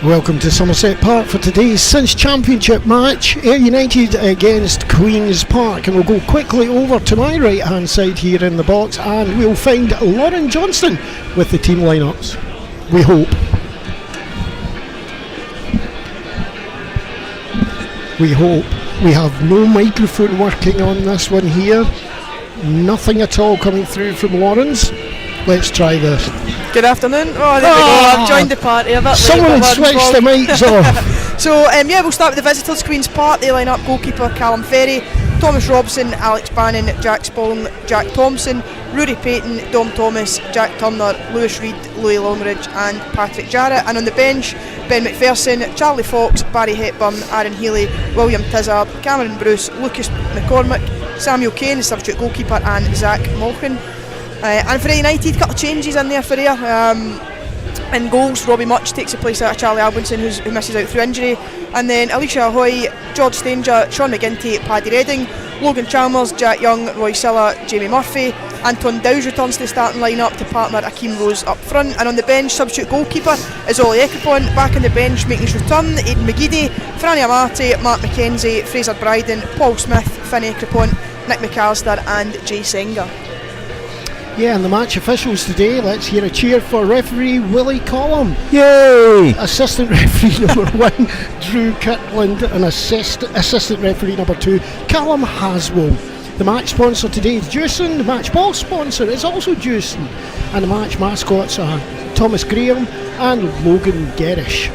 Welcome to Somerset Park for today's Cinch Championship match, Ayr United against Queen's Park, and we'll go quickly over to my right hand side here in the box and we'll find Lauren Johnston with the team lineups. We hope. We have no microphone working on this one here, nothing at all coming through from Lawrence. Let's try this. Good afternoon. Oh, there we go. I've joined the party a bit late. Someone switched the mics off. So, we'll start with the visitors. Queen's Park. They line up goalkeeper Callum Ferry, Thomas Robson, Alex Bannon, Jack Spong, Jack Thompson, Rory Payton, Dom Thomas, Jack Turner, Lewis Reid, Louis Longridge and Patrick Jarrett. And on the bench, Ben McPherson, Charlie Fox, Barry Hepburn, Aaron Healy, William Tizard, Cameron Bruce, Lucas McCormick, Samuel Kane, the substitute goalkeeper, and Zach Malkin. And for United, a couple of changes in there for Ayr. In goals, Robbie Much takes the place of Charlie Albinson, who misses out through injury. And then Alicia Ahoy, George Stanger, Sean McGinty, Paddy Redding, Logan Chalmers, Jack Young, Roy Silla, Jamie Murphy. Anton Dowes returns to the starting line-up to partner Akeem Rose up front. And on the bench, substitute goalkeeper is Ollie Ekapon. Back on the bench making his return, Aidan McGeady, Franny Amati, Mark McKenzie, Fraser Bryden, Paul Smith, Finn Ekapon, Nick McAllister and Jay Senger. Yeah, and the match officials today, let's hear a cheer for referee Willie Collum. Yay! Assistant referee number 1, Drew Kirkland, and assistant referee number 2, Callum Haswell. The match sponsor today is Jewson, the match ball sponsor is also Jewson, and the match mascots are Thomas Graham and Logan Gerish.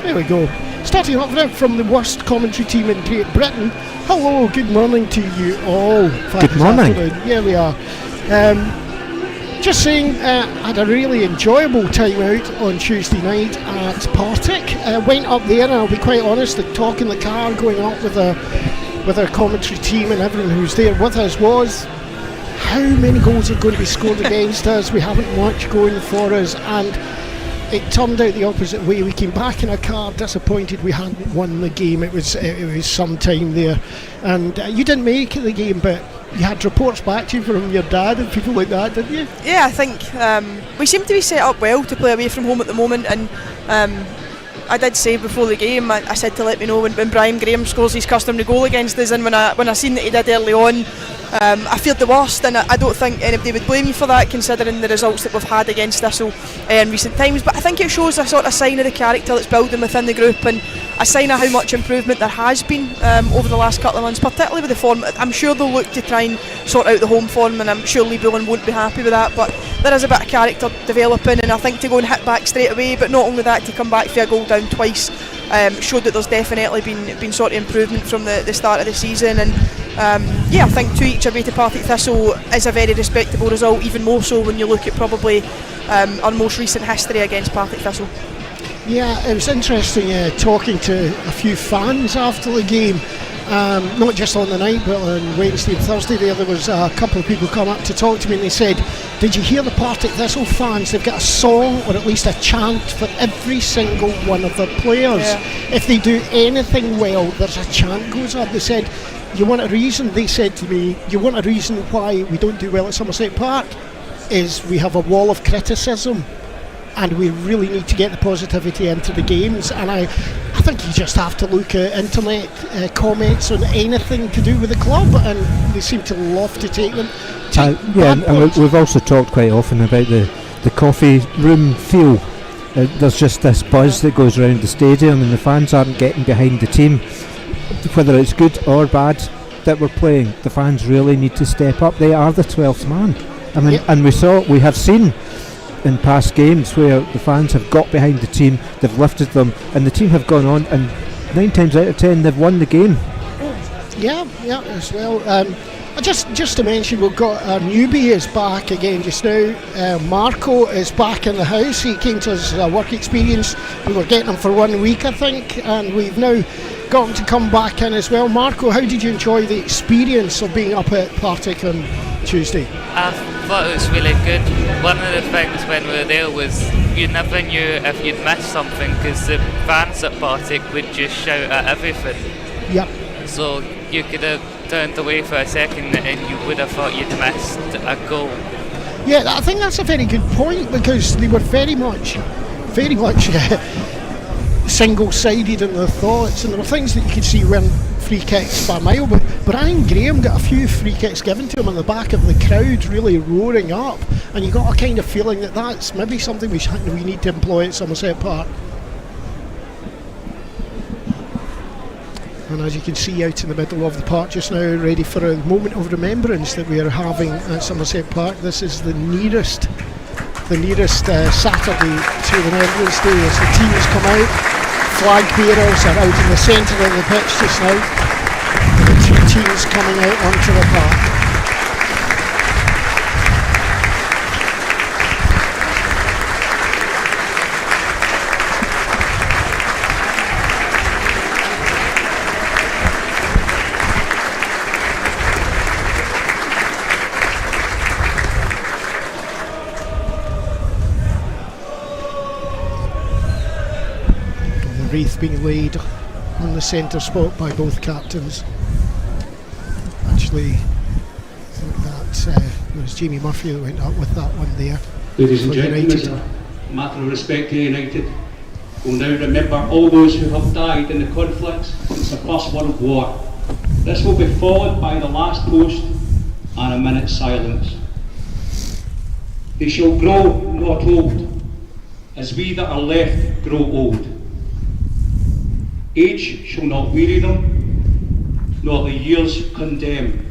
There we go. Starting up from the worst commentary team in Great Britain, hello, good morning to you all. Good morning. Yeah, we are. Just saying, I had a really enjoyable time out on Tuesday night at Partick. Went up there, and I'll be quite honest, the talk in the car going up with our commentary team and everyone who's there with us was how many goals are going to be scored against us. We haven't much going for us, and it turned out the opposite way. We came back in a car disappointed we hadn't won the game. It was some time there, and you didn't make the game, but you had reports back to you from your dad and people like that, didn't you? Yeah, I think we seem to be set up well to play away from home at the moment, and I did say before the game, I said to let me know when Brian Graham scores his customary goal against us, and when I seen that he did early on, I feared the worst, and I don't think anybody would blame me for that considering the results that we've had against Thistle in recent times. But I think it shows a sort of sign of the character that's building within the group, and a sign of how much improvement there has been over the last couple of months, particularly with the form. I'm sure they'll look to try and sort out the home form, and I'm sure Lee Bullen won't be happy with that, but there is a bit of character developing, and I think to go and hit back straight away, but not only that, to come back for a goal down twice, showed that there's definitely been sort of improvement from the start of the season. And I think 2 each away to Partick Thistle is a very respectable result, even more so when you look at probably our most recent history against Partick Thistle. Yeah, it was interesting talking to a few fans after the game, not just on the night but on Wednesday and Thursday. There was a couple of people come up to talk to me, and they said, did you hear the Partick Thistle fans? They've got a song or at least a chant for every single one of their players. Yeah. If they do anything well, there's a chant goes up. They said, you want a reason? They said to me, you want a reason why we don't do well at Somerset Park? Is we have a wall of criticism, and we really need to get the positivity into the games. And I think you just have to look at internet comments on anything to do with the club, and they seem to love to take them. And we've also talked quite often about the coffee room feel. There's just this buzz that goes around the stadium, and the fans aren't getting behind the team, whether it's good or bad that we're playing. The fans really need to step up. They are the 12th man. I mean, and we have seen in past games where the fans have got behind the team, they've lifted them, and the team have gone on, and 9 times out of 10 they've won the game. Yeah, as well. Just to mention, we've got our newbie is back again just now. Marco is back in the house. He came to us as a work experience. We were getting him for 1 week, I think, and we've now got him to come back in as well. Marco, how did you enjoy the experience of being up at Partick on Tuesday? I thought it was really good. One of the things when we were there was you never knew if you'd missed something, because the fans at Partick would just shout at everything. Yep. So you could have turned away for a second and you would have thought you'd missed a goal. Yeah, I think that's a very good point, because they were very much single-sided in their thoughts, and there were things that you could see weren't free kicks by a mile, but Brian Graham got a few free kicks given to him on the back of the crowd really roaring up, and you got a kind of feeling that that's maybe something we need to employ at Somerset Park. And as you can see out in the middle of the park just now, ready for a moment of remembrance that we are having at Somerset Park. This is the nearest Saturday to Remembrance Day as the teams come out. Flag bearers are out in the centre of the pitch just now. The two teams coming out onto the park. Wreath being laid on the centre spot by both captains. Actually, I think that it was Jamie Murphy that went up with that one there. Ladies and gentlemen, as a matter of respect to United, we'll now remember all those who have died in the conflicts since the First World War. This will be followed by the last toast and a minute's silence. They shall grow not old, as we that are left grow old. Age shall not weary them, nor the years condemn.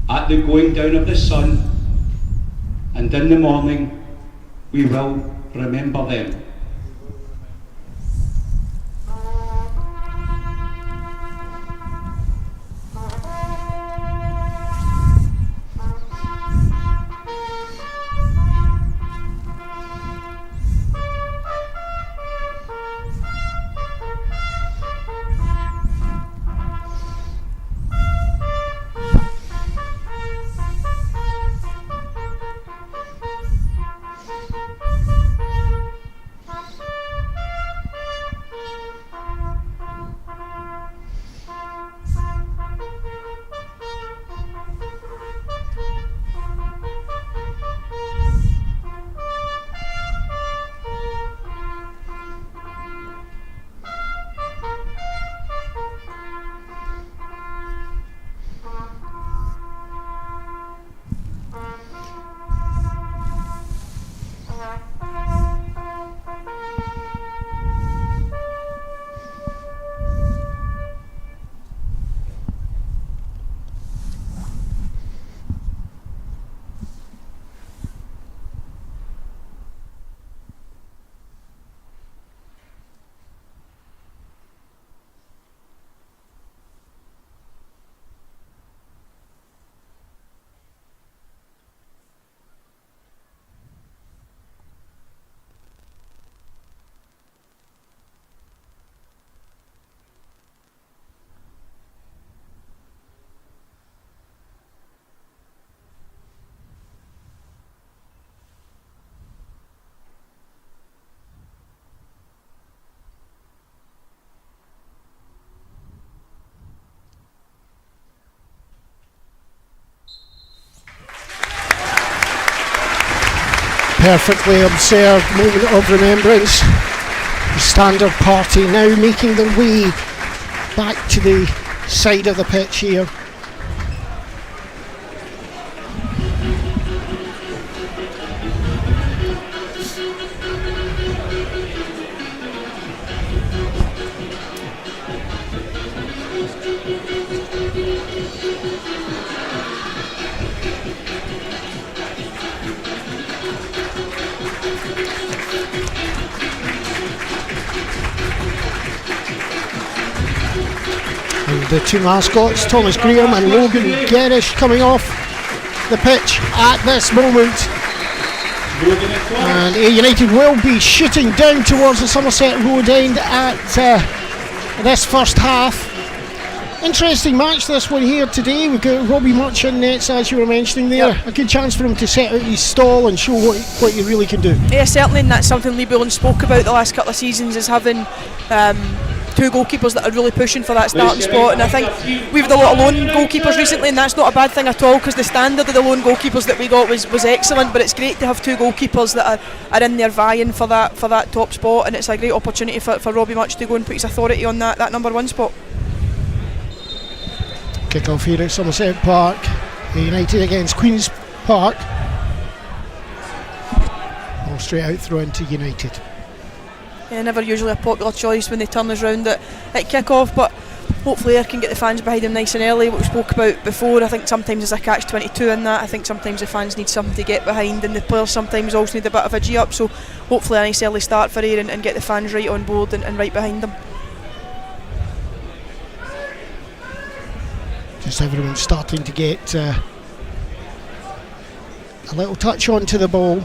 At the going down of the sun, and in the morning, we will remember them. Perfectly observed moment of remembrance. The Standard Party now making their way back to the side of the pitch here. The two mascots, Thomas Graham and Logan Gerrish, coming off the pitch at this moment. And Ayr United will be shooting down towards the Somerset Road end at this first half. Interesting match this one here today. We've got Robbie Murch in nets, as you were mentioning there. Yep. A good chance for him to set out his stall and show what he really can do. Yeah, certainly, and that's something Lee Bullen spoke about the last couple of seasons, is having two goalkeepers that are really pushing for that starting spot, and I think we've had a lot of lone goalkeepers recently, and that's not a bad thing at all, because the standard of the lone goalkeepers that we got was excellent, but it's great to have two goalkeepers that are in there vying for that top spot, and it's a great opportunity for Robbie Much to go and put his authority on that number one spot. Kick off here at Somerset Park, United against Queen's Park. All straight out throw into United. Yeah, never usually a popular choice when they turn us round at kick-off, but hopefully Ayr can get the fans behind them nice and early. What we spoke about before, I think sometimes there's a catch-22 in that. I think sometimes the fans need something to get behind, and the players sometimes also need a bit of a G-up, so hopefully a nice early start for Ayr and get the fans right on board and right behind them. Just everyone's starting to get a little touch onto the ball.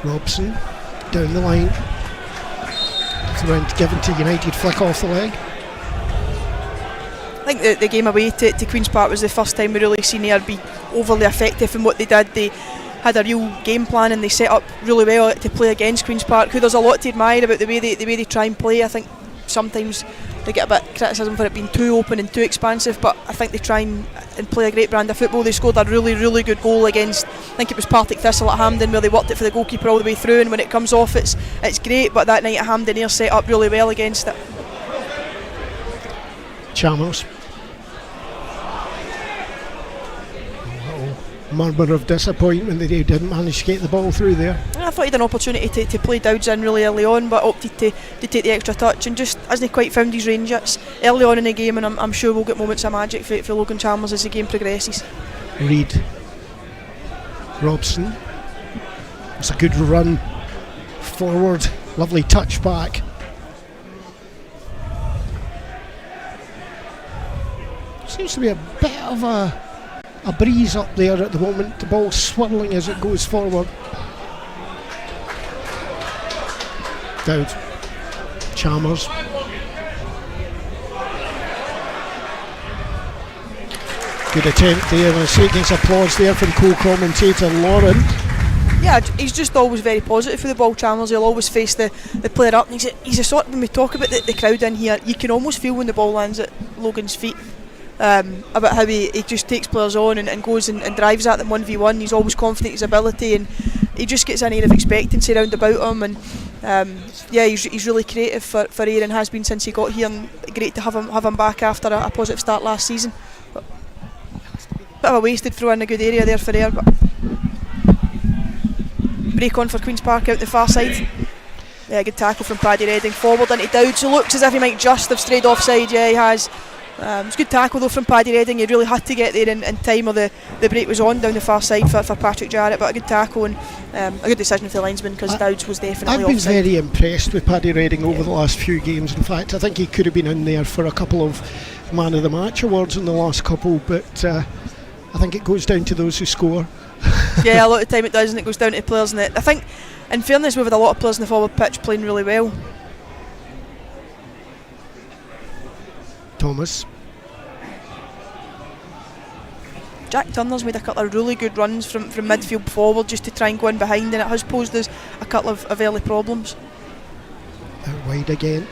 Robson down the line. Throw given to United, flick off the leg. I think the game away to Queen's Park was the first time we really seen Ayr be overly effective in what they did. They had a real game plan and they set up really well to play against Queen's Park, who there's a lot to admire about the way they try and play. I think sometimes they get a bit of criticism for it being too open and too expansive, but I think they try and play a great brand of football. They scored a really good goal against, I think it was Partick Thistle at Hampden, where they worked it for the goalkeeper all the way through, and when it comes off it's great, but that night at Hampden Ayr set up really well against it. Chalmers. Murmur of disappointment that he didn't manage to get the ball through there. I thought he had an opportunity to play Dowds in really early on, but opted to take the extra touch and just hasn't quite found his range yet early on in the game, and I'm sure we'll get moments of magic for Logan Chalmers as the game progresses. Reid. Robson. It's a good run forward, lovely touch back. Seems to be a bit of a breeze up there at the moment, the ball swirling as it goes forward. Dowd, Chalmers. Good attempt there, and I see it gets applause there from co-commentator Lauren. Yeah, he's just always very positive for the ball, Chalmers. He'll always face the player up, and he's a sort, when we talk about the crowd in here, you can almost feel when the ball lands at Logan's feet. About how he just takes players on and goes and drives at them 1v1. He's always confident in his ability, and he just gets an air of expectancy round about him, and he's really creative for Ayr and has been since he got here, and great to have him back after a positive start last season. But bit of a wasted throw in a good area there for Ayr, but break on for Queen's Park out the far side. Yeah, good tackle from Paddy Redding forward into Dowds, who looks as if he might just have strayed offside. Yeah, he has. It's a good tackle though from Paddy Redding. He really had to get there in time, or the break was on down the far side for Patrick Jarrett, but a good tackle and a good decision for the linesman, because Dowds was definitely offside. I've been very impressed with Paddy Redding over the last few games. In fact, I think he could have been in there for a couple of Man of the Match awards in the last couple, but I think it goes down to those who score. Yeah, a lot of the time it does, and it goes down to players. And I think, in fairness, we've had a lot of players in the forward pitch playing really well. Thomas. Jack Turner's made a couple of really good runs from midfield forward just to try and go in behind, and it has posed us a couple of early problems. Out wide again.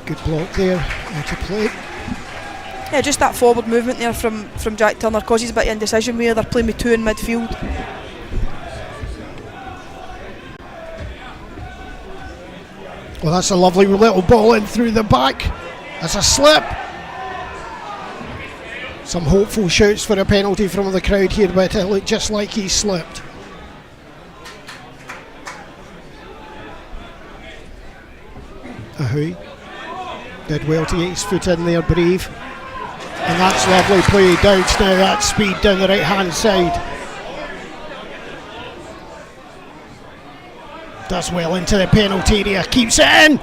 Good block there. Out of play. Yeah, just that forward movement there from Jack Turner causes a bit of indecision where they're playing with two in midfield. Well, that's a lovely little ball in through the back. That's a slip. Some hopeful shouts for a penalty from the crowd here, but it looked just like he slipped. Ahui did well to get his foot in there, brave. And that's lovely play. Dowds now at speed down the right hand side. Does well into the penalty area, keeps it in.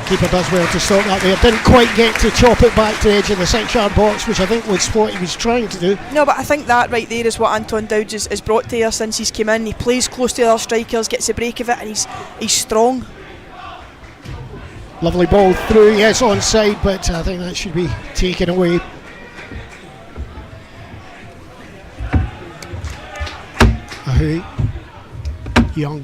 Keeper does well to stop that there. Didn't quite get to chop it back to the edge of the 6-yard box, which I think was what he was trying to do. No, but I think that right there is what Anton Dowds has brought to Ayr since he's come in. He plays close to the other strikers, gets the break of it, and he's strong. Lovely ball through, yes, onside, but I think that should be taken away. Ahui. Young.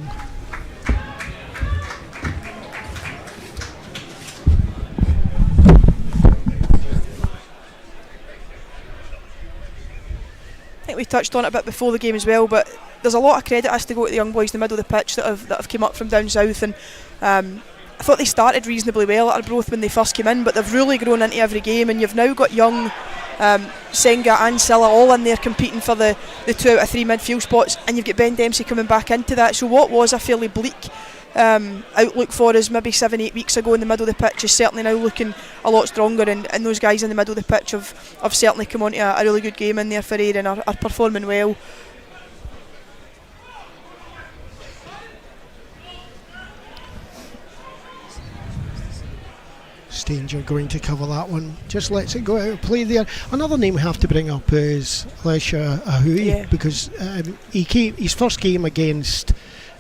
I think we touched on it a bit before the game as well, but there's a lot of credit has to go to the young boys in the middle of the pitch that have come up from down south, and I thought they started reasonably well at Arbroath when they first came in, but they've really grown into every game, and you've now got young Senga and Silla all in there competing for the 2 out of 3 midfield spots, and you've got Ben Dempsey coming back into that. So what was a fairly bleak outlook for us maybe 7-8 weeks ago in the middle of the pitch is certainly now looking a lot stronger, and those guys in the middle of the pitch have certainly come on to a really good game in there for Ayr and are performing well. Stanger going to cover that one, just lets it go out of play there. Another name we have to bring up is Lesha Ahui, because his first game against,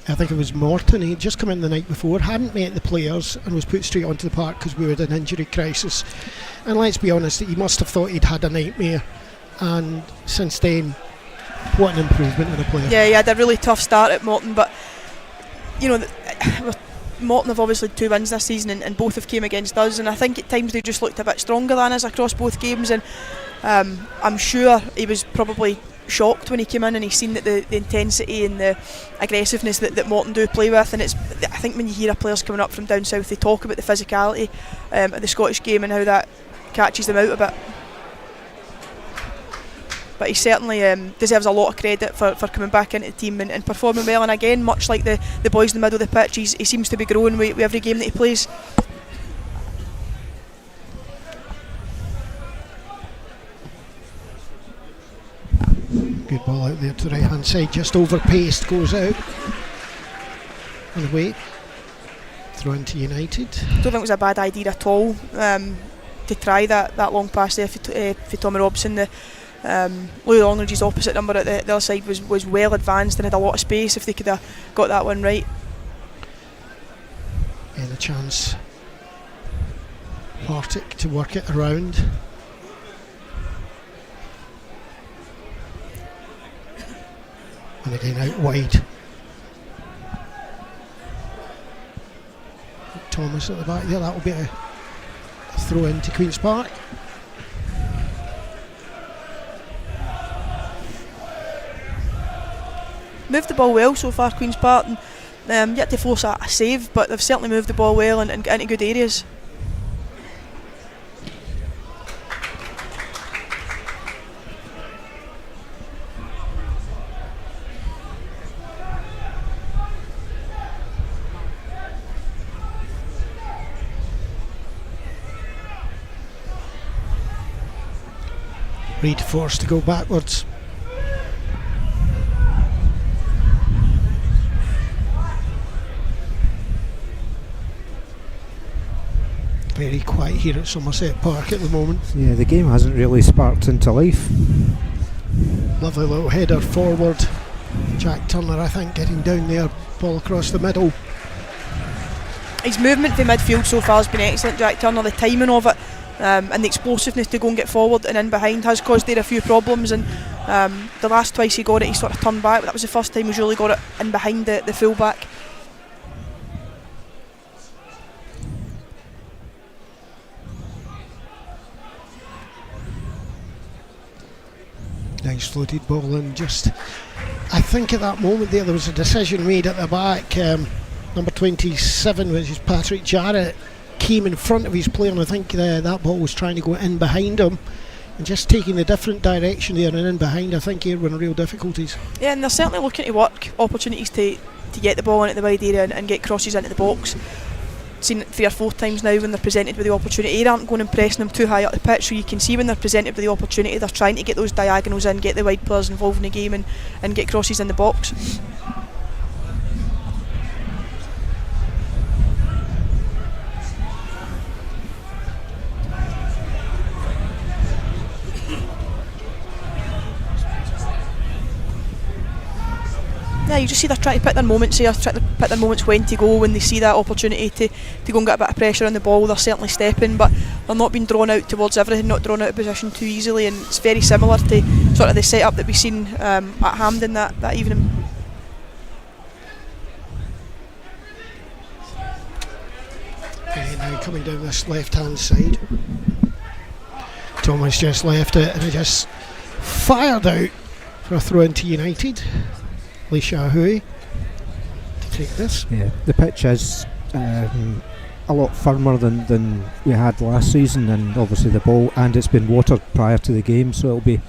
I think it was Morton, he'd just come in the night before, hadn't met the players and was put straight onto the park because we were in an injury crisis. And let's be honest, he must have thought he'd had a nightmare, and since then, what an improvement in a player. Yeah, he had a really tough start at Morton, but you know, Morton have obviously 2 wins this season, and both have came against us, and I think at times they just looked a bit stronger than us across both games, and I'm sure he was probably shocked when he came in and he seen that the intensity and the aggressiveness that Morton do play with, and I think when you hear players coming up from down south, they talk about the physicality of the Scottish game and how that catches them out a bit. But he certainly deserves a lot of credit for coming back into the team and performing well, and again, much like the boys in the middle of the pitch, he seems to be growing with every game that he plays. Good ball out there to the right hand side, just overpaced, goes out and away. Throw into United. I don't think it was a bad idea at all to try that long pass there for Tommy Robson. Louis Longridge's opposite number at the other side was well advanced and had a lot of space if they could have got that one right. And a chance Partick to work it around. And again out wide. Thomas at the back there, that will be a throw into Queen's Park. Moved the ball well so far, Queen's Park, and yet to force a save, but they've certainly moved the ball well and into good areas. Reid forced to go backwards. Very quiet here at Somerset Park at the moment. Yeah, the game hasn't really sparked into life. Lovely little header forward. Jack Turner, I think, getting down there, ball across the middle. His movement for midfield so far has been excellent, Jack Turner. The timing of it and the explosiveness to go and get forward and in behind has caused there a few problems, and the last twice he got it, he sort of turned back. That was the first time he's really got it in behind the full back. Nice floated ball in. Just, I think at that moment there was a decision made at the back. Number 27, which is Patrick Jarrett, came in front of his player, and I think that ball was trying to go in behind him, and just taking the different direction there and in behind. I think Ayr were in real difficulties. Yeah, and they're certainly looking to work opportunities to get the ball into the wide area and get crosses into the box. Seen it 3 or 4 times now when they're presented with the opportunity. Ayr aren't going and pressing them too high up the pitch, so you can see when they're presented with the opportunity, they're trying to get those diagonals in, get the wide players involved in the game, and get crosses in the box. Yeah, you just see they're trying to pick their moments here, trying to pick their moments when to go, when they see that opportunity to go and get a bit of pressure on the ball. They're certainly stepping, but they're not being drawn out towards everything, not drawn out of position too easily, and it's very similar to sort of the setup that we've seen at Hampden that evening. coming down this left-hand side. Thomas just left it and it just fired out for a throw into United. Leisha Hui to take this. Yeah, the pitch is a lot firmer than we had last season, and obviously the ball, and it's been watered prior to the game, so it'll be,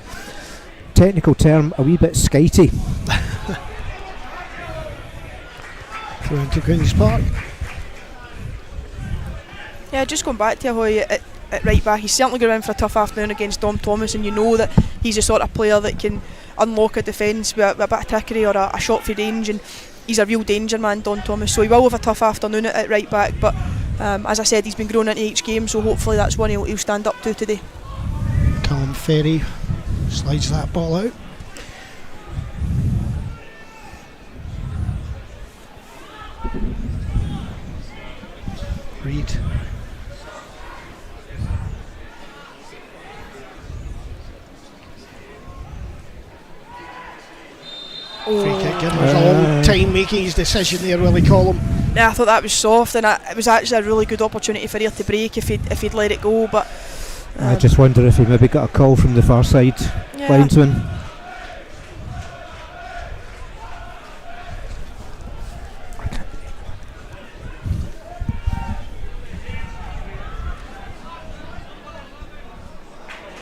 technical term, a wee bit skitey. Throw into Queen's Park. Yeah, just going back to Ahoy at right back, he's certainly going in for a tough afternoon against Dom Thomas, and you know that he's the sort of player that can unlock a defence with a bit of trickery or a shot for range, and he's a real danger man, Dom Thomas, so he will have a tough afternoon at right back, but as I said, he's been growing into each game, so hopefully that's one he'll stand up to today. Callum Ferry slides that ball out. Reid. Free kick. It was a long time making his decision there, Willie Collum. Yeah, I thought that was soft, and it was actually a really good opportunity for Ayr to break if he'd let it go, but I just wonder if he maybe got a call from the far side linesman.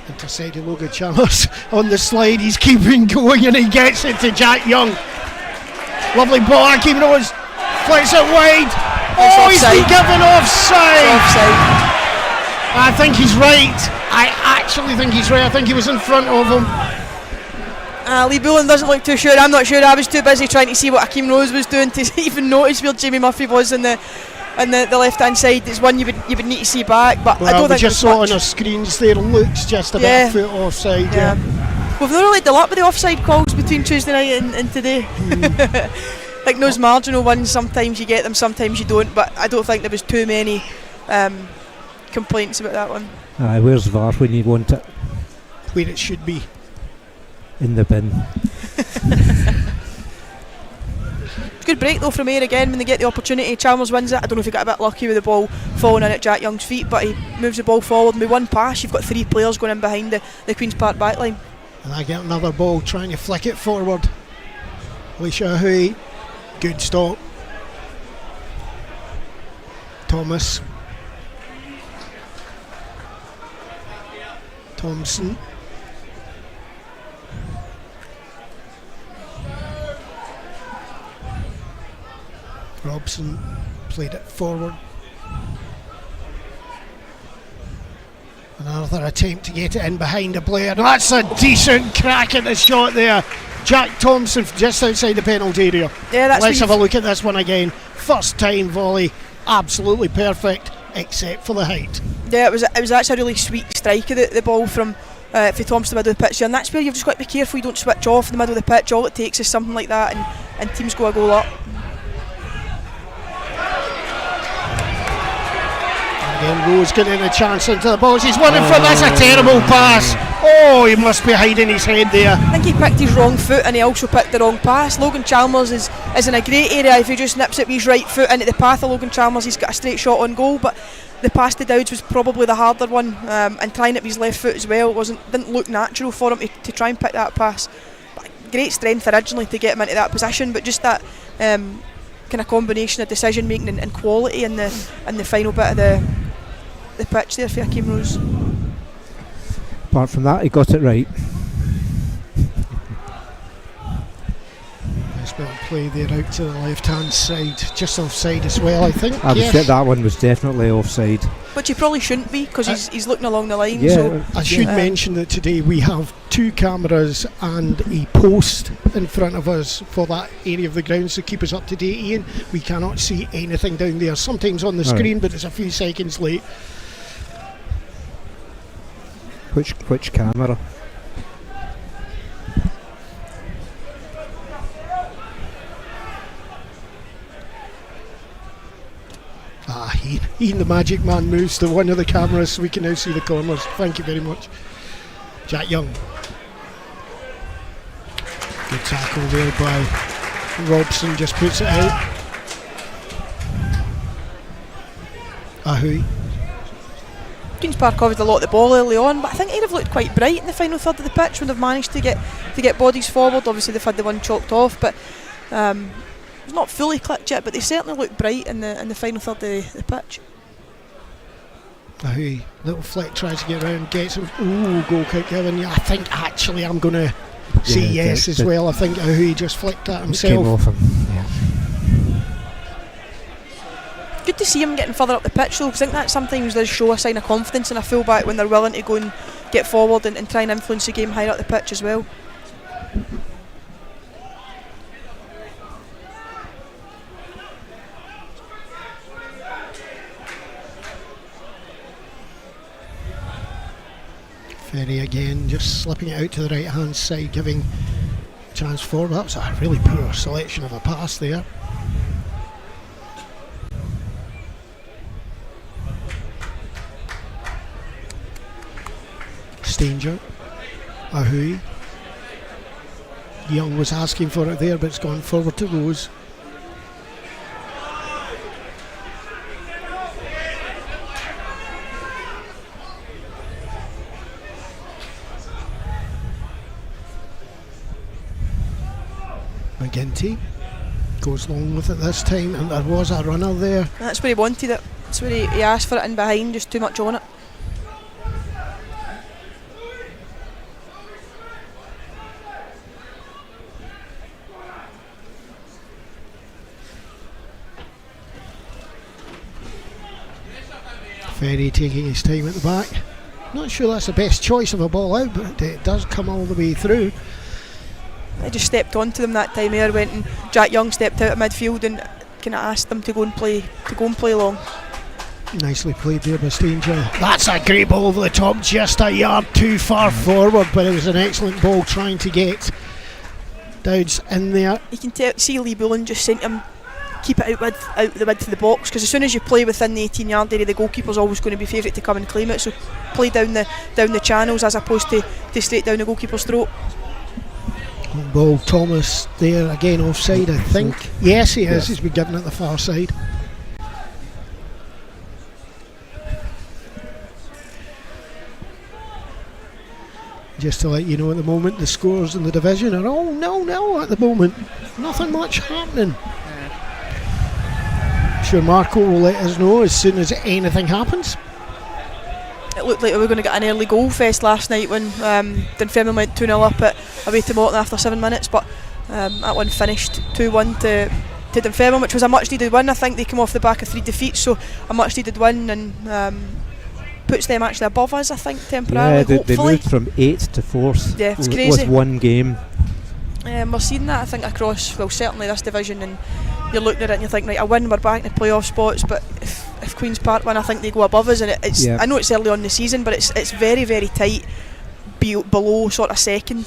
Intercepted Logan Chalmers on the slide, he's keeping going and he gets it to Jack Young. Lovely ball, Akeem Rose flicks it wide. Oh, he's been given offside. I think he's right. I actually think he's right. I think he was in front of him. Lee Bullen doesn't look too sure. I'm not sure. I was too busy trying to see what Akeem Rose was doing to even notice where Jamie Murphy was in the left hand side. It's one you would need to see back, but I don't think just saw on our screens there, looks just a bit of foot offside. Yeah. We've not really dealt up with the offside calls between Tuesday night and today. Like those marginal ones, sometimes you get them, sometimes you don't, but I don't think there was too many complaints about that one. Where's VAR when you want it? Where it should be. In the bin. Good break though from Ayr again when they get the opportunity. Chalmers wins it. I don't know if he got a bit lucky with the ball falling in at Jack Young's feet, but he moves the ball forward, and with one pass you've got three players going in behind the Queen's Park backline. And I get another ball trying to flick it forward. Leisha Hui, good stop. Thomas. Thompson. Robson played it forward. Another attempt to get it in behind a player. That's a decent crack at the shot there. Jack Thompson just outside the penalty area. Yeah, let's have a look at this one again. First time volley, absolutely perfect, except for the height. Yeah, it was actually a really sweet strike of the ball from Thompson to the middle of the pitch, and that's where you've just got to be careful you don't switch off in the middle of the pitch. All it takes is something like that, and teams go a goal up. Again, Rose getting a chance into the box. He's running for this, a terrible pass. Oh, he must be hiding his head there. I think he picked his wrong foot and he also picked the wrong pass. Logan Chalmers is in a great area. If he just nips it with his right foot into the path of Logan Chalmers, he's got a straight shot on goal, but the pass to Dowds was probably the harder one, and trying it with his left foot as well didn't look natural for him to try and pick that pass. But great strength originally to get him into that position, but just that kind of combination of decision making and quality in the final bit of the pitch there for Akeem Rose. Apart from that, he got it right. Nice bit of play there out to the left hand side, just offside as well, I think. That one was definitely offside, which he probably shouldn't be because he's looking along the line. Yeah, so I should mention that today we have two cameras and a post in front of us for that area of the ground, so keep us up to date, Ian. We cannot see anything down there, sometimes on the screen, but it's a few seconds late. Which camera? Ian the Magic Man moves to one of the cameras so we can now see the corners. Thank you very much. Jack Young. Good tackle there by Robson, just puts it out. Ahui. Queen's Park covered a lot of the ball early on, but I think Ayr have looked quite bright in the final third of the pitch when they've managed to get bodies forward. Obviously they've had the one chalked off, but it's not fully clicked yet, but they certainly look bright in the final third of the pitch. Ahui, little flick, tries to get round, gets him. Ooh, goal kick given. Yeah, I think actually I'm going to say yes as well. I think Ahui just flicked that himself. Came off him. Yeah. Good to see him getting further up the pitch though, because I think that sometimes does show a sign of confidence in a fullback when they're willing to go and get forward and try and influence the game higher up the pitch as well. Ferry again, just slipping it out to the right hand side, giving a chance forward. That was a really poor selection of a pass there. Stanger, Ahui. Young was asking for it there, but it's gone forward to Rose. McGinty goes long with it this time, and there was a runner there. That's where he wanted it. That's where he asked for it in behind, just too much on it. Ferry taking his time at the back. Not sure that's the best choice of a ball out, but it does come all the way through. I just stepped onto them that time. Ayr went and Jack Young stepped out of midfield and kind of asked them to go and play long. Nicely played there by Stanger. That's a great ball over the top, just a yard too far forward, but it was an excellent ball trying to get Dowds in there. You can see Lee Bullen just sent him keep it out the width of the box, because as soon as you play within the 18 yard area, the goalkeeper's always going to be favourite to come and claim it, so play down the channels as opposed to straight down the goalkeeper's throat. Ball, Thomas there again offside, I think. Yes, he is. He's been given at the far side. Just to let you know, at the moment the scores in the division are all 0-0 at the moment. Nothing much happening. I'm sure Marco will let us know as soon as anything happens. It looked like we were going to get an early goal fest last night when Dunfermline went 2-0 up away to Morton after 7 minutes, but that one finished 2-1 to Dunfermline, which was a much needed win. I think they came off the back of 3 defeats, so a much needed win, and puts them actually above us, I think, temporarily. Yeah, they moved from 8th to 4th. Yeah, it's crazy. With one game. We're seeing that, I think, across, well, certainly this division, and you're looking at it and you think, right, a win, we're back in the playoff spots, but if Queen's Park win, I think they go above us, and it's I know it's early on in the season, but it's very, very tight below sort of second.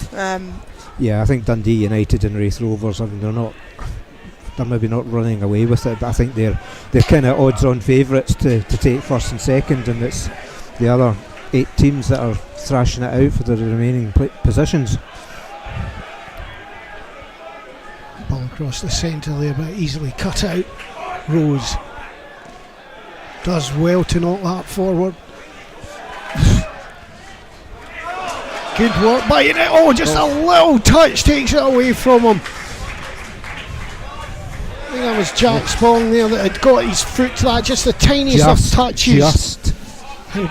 Yeah, I think Dundee United and Raith Rovers, I mean, they're maybe not running away with it, but I think they're kind of odds-on favourites to take first and second, and it's the other 8 teams that are thrashing it out for the remaining positions. Ball across the centre there, but easily cut out. Rose does well to knock that forward. Good work by it. Oh, just a little touch takes it away from him. I think that was Jack Spong there that had got his foot to that, just the tiniest of touches. And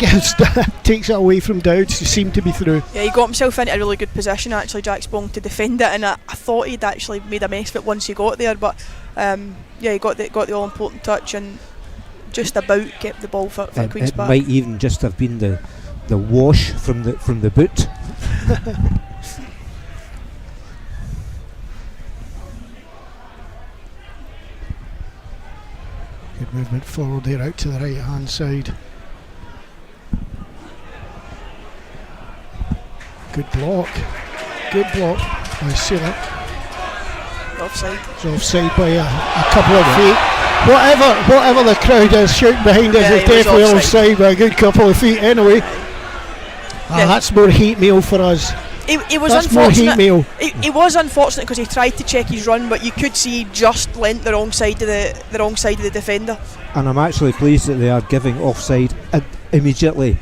takes it away from Dowds, who seemed to be through. Yeah, he got himself into a really good position actually, Jack Spong, to defend it, and I thought he'd actually made a mess of it once he got there, but he got the all important touch and just about kept the ball for Queen's Park. It might even just have been the wash from the boot. Good movement forward there, out to the right hand side. Good block by Silla. Offside. It's offside by a couple of feet. Whatever the crowd is shouting behind us is definitely offside by a good couple of feet anyway. That's more hate mail for us. He was That's unfortunate. More hate mail. He was unfortunate because he tried to check his run, but you could see he just lent the wrong side of the defender. And I'm actually pleased that they are giving offside immediately.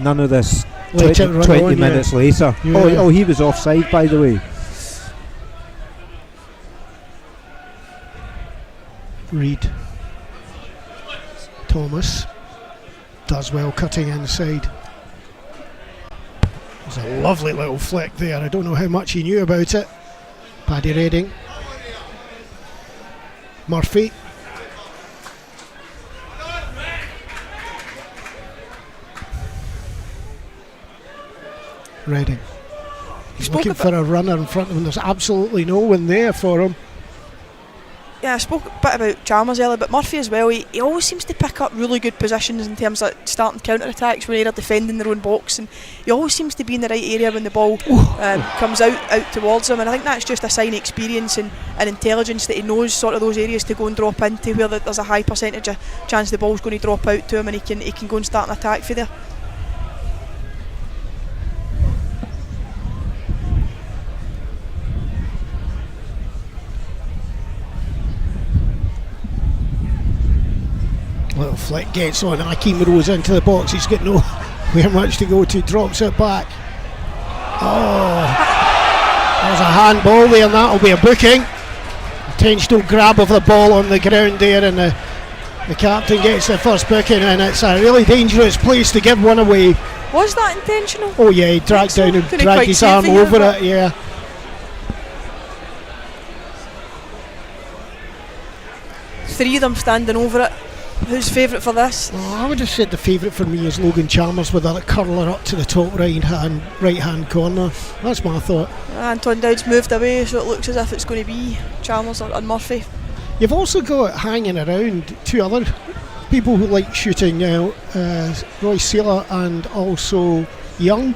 None of this Let it run 20 on, minutes later. Yeah. Oh, he was offside, by the way. Reed. Thomas does well cutting inside. There's a lovely little flick there. I don't know how much he knew about it. Paddy Redding. Murphy. Redding. He's looking for a runner in front of him. There's absolutely no one there for him. Yeah, I spoke a bit about Chalmers earlier, but Murphy as well. He always seems to pick up really good positions in terms of starting counter-attacks when they're defending their own box, and he always seems to be in the right area when the ball comes out towards him, and I think that's just a sign of experience and intelligence that he knows sort of those areas to go and drop into where there's a high percentage of chance the ball's going to drop out to him, and he can go and start an attack for there. Little flick gets on. Akeem Rose into the box. He's got nowhere much to go to. Drops it back. Oh, there's a handball there, and that'll be a booking. Intentional grab of the ball on the ground there, and the captain gets the first booking, and it's a really dangerous place to give one away. Was that intentional? Oh yeah, he dragged down and dragged his arm over it. Yeah. Three of them standing over it. Who's favourite for this? Oh, I would have said the favourite for me is Logan Chalmers with that curler up to the top right hand corner. That's my thought. Anton Dowd's moved away, so it looks as if it's going to be Chalmers and Murphy. You've also got hanging around two other people who like shooting now, Roy Saylor and also Young,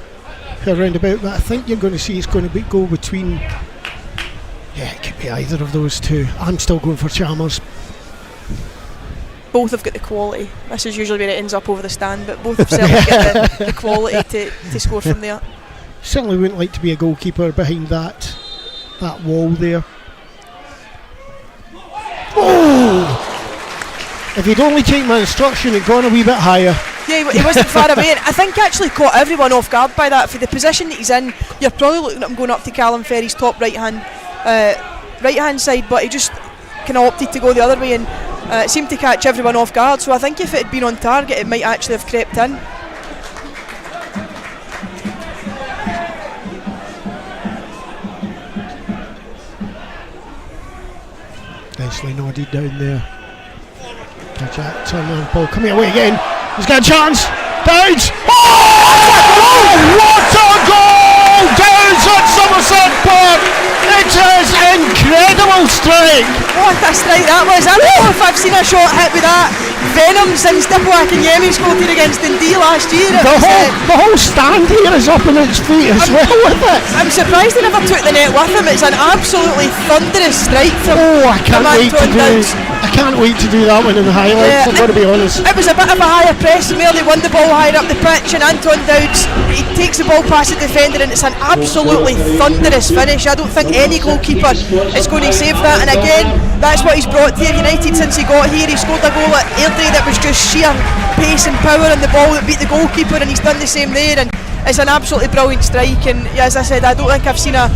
who are round about, but I think you're going to see it's going to go between, yeah, it could be either of those two. I'm still going for Chalmers. Both have got the quality. This is usually where it ends up over the stand, but both have certainly got the quality to score from there. Certainly wouldn't like to be a goalkeeper behind that wall there. Oh! If he'd only taken my instruction and gone a wee bit higher. Yeah, he wasn't far away, and I think he actually caught everyone off guard by that. For the position that he's in, you're probably looking at him going up to Callum Ferry's top right hand side, but he just kind of opted to go the other way, and it seemed to catch everyone off guard. So I think if it had been on target, it might actually have crept in. Nicely nodded down there. Jack Turner, ball coming away again. He's got a chance. Dowds. Oh, what a goal! Dowds at Somerset Park. It is incredible strike. What a strike that was! I don't know if I've seen a shot hit with that venom since Diploak and Yemi scored here against Dundee last year. The whole stand here is up on its feet as well with it. I'm surprised they never took the net with him. It's an absolutely thunderous strike from I can't wait to do that one in the highlights. I've got to be honest. It was a bit of a higher press where they won the ball higher up the pitch, and Anton Dowds, he takes the ball past the defender, and it's an absolutely thunderous finish. I don't think any goalkeeper is going to save that, and again, that's what he's brought to Ayr United since he got here. He scored a goal at Airdrie that was just sheer pace and power on the ball that beat the goalkeeper, and he's done the same there, and it's an absolutely brilliant strike. And yeah, as I said, I don't think I've seen a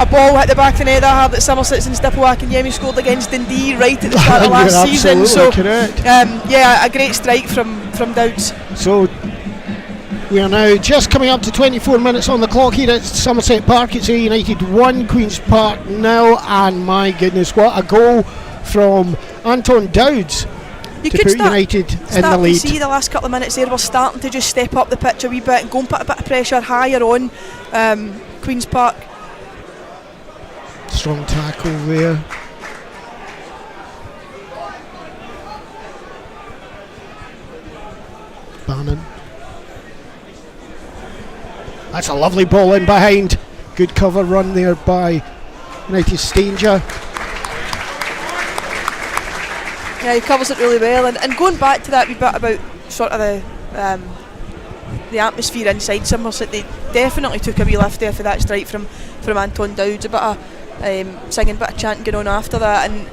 ball hit the back of the net that hard at Somerset since Diploak and Yemi scored against Dundee right at the start of last season. So yeah, a great strike from Dowds. So we are now just coming up to 24 minutes on the clock here at Somerset Park. It's Ayr United 1, Queen's Park 0, and my goodness, what a goal from Anton Dowds to put United in the lead. You see the last couple of minutes there, we're starting to just step up the pitch a wee bit and go and put a bit of pressure higher on Queen's Park. Strong tackle there. Bannon. That's a lovely ball in behind. Good cover run there by United Stanger. Yeah, he covers it really well. And going back to that wee bit about sort of the atmosphere inside Somerset, they definitely took a wee lift there for that strike from Anton Dowds. A bit of singing, a bit of chanting going on after that, and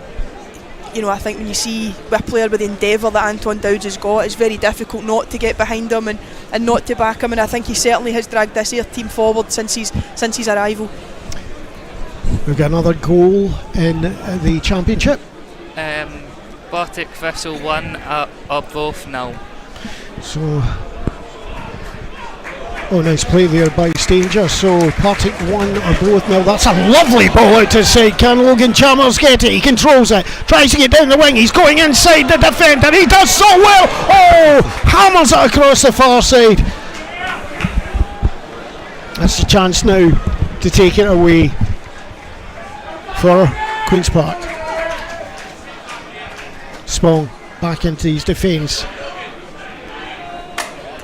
you know, I think when you see a player with the endeavour that Anton Dowds has got, it's very difficult not to get behind him, and not to back him, and I think he certainly has dragged this Ayr team forward since his arrival. We've got another goal in the championship. Partick Thistle 1 are both now. So, nice play there by Stanger. So Partick 1 or both nil. That's a lovely ball out to side. Can Logan Chalmers get it? He controls it, tries to get down the wing. He's going inside the defender. He does so well. Oh, hammers it across the far side. That's the chance now to take it away for Queen's Park. Spong back into his defence.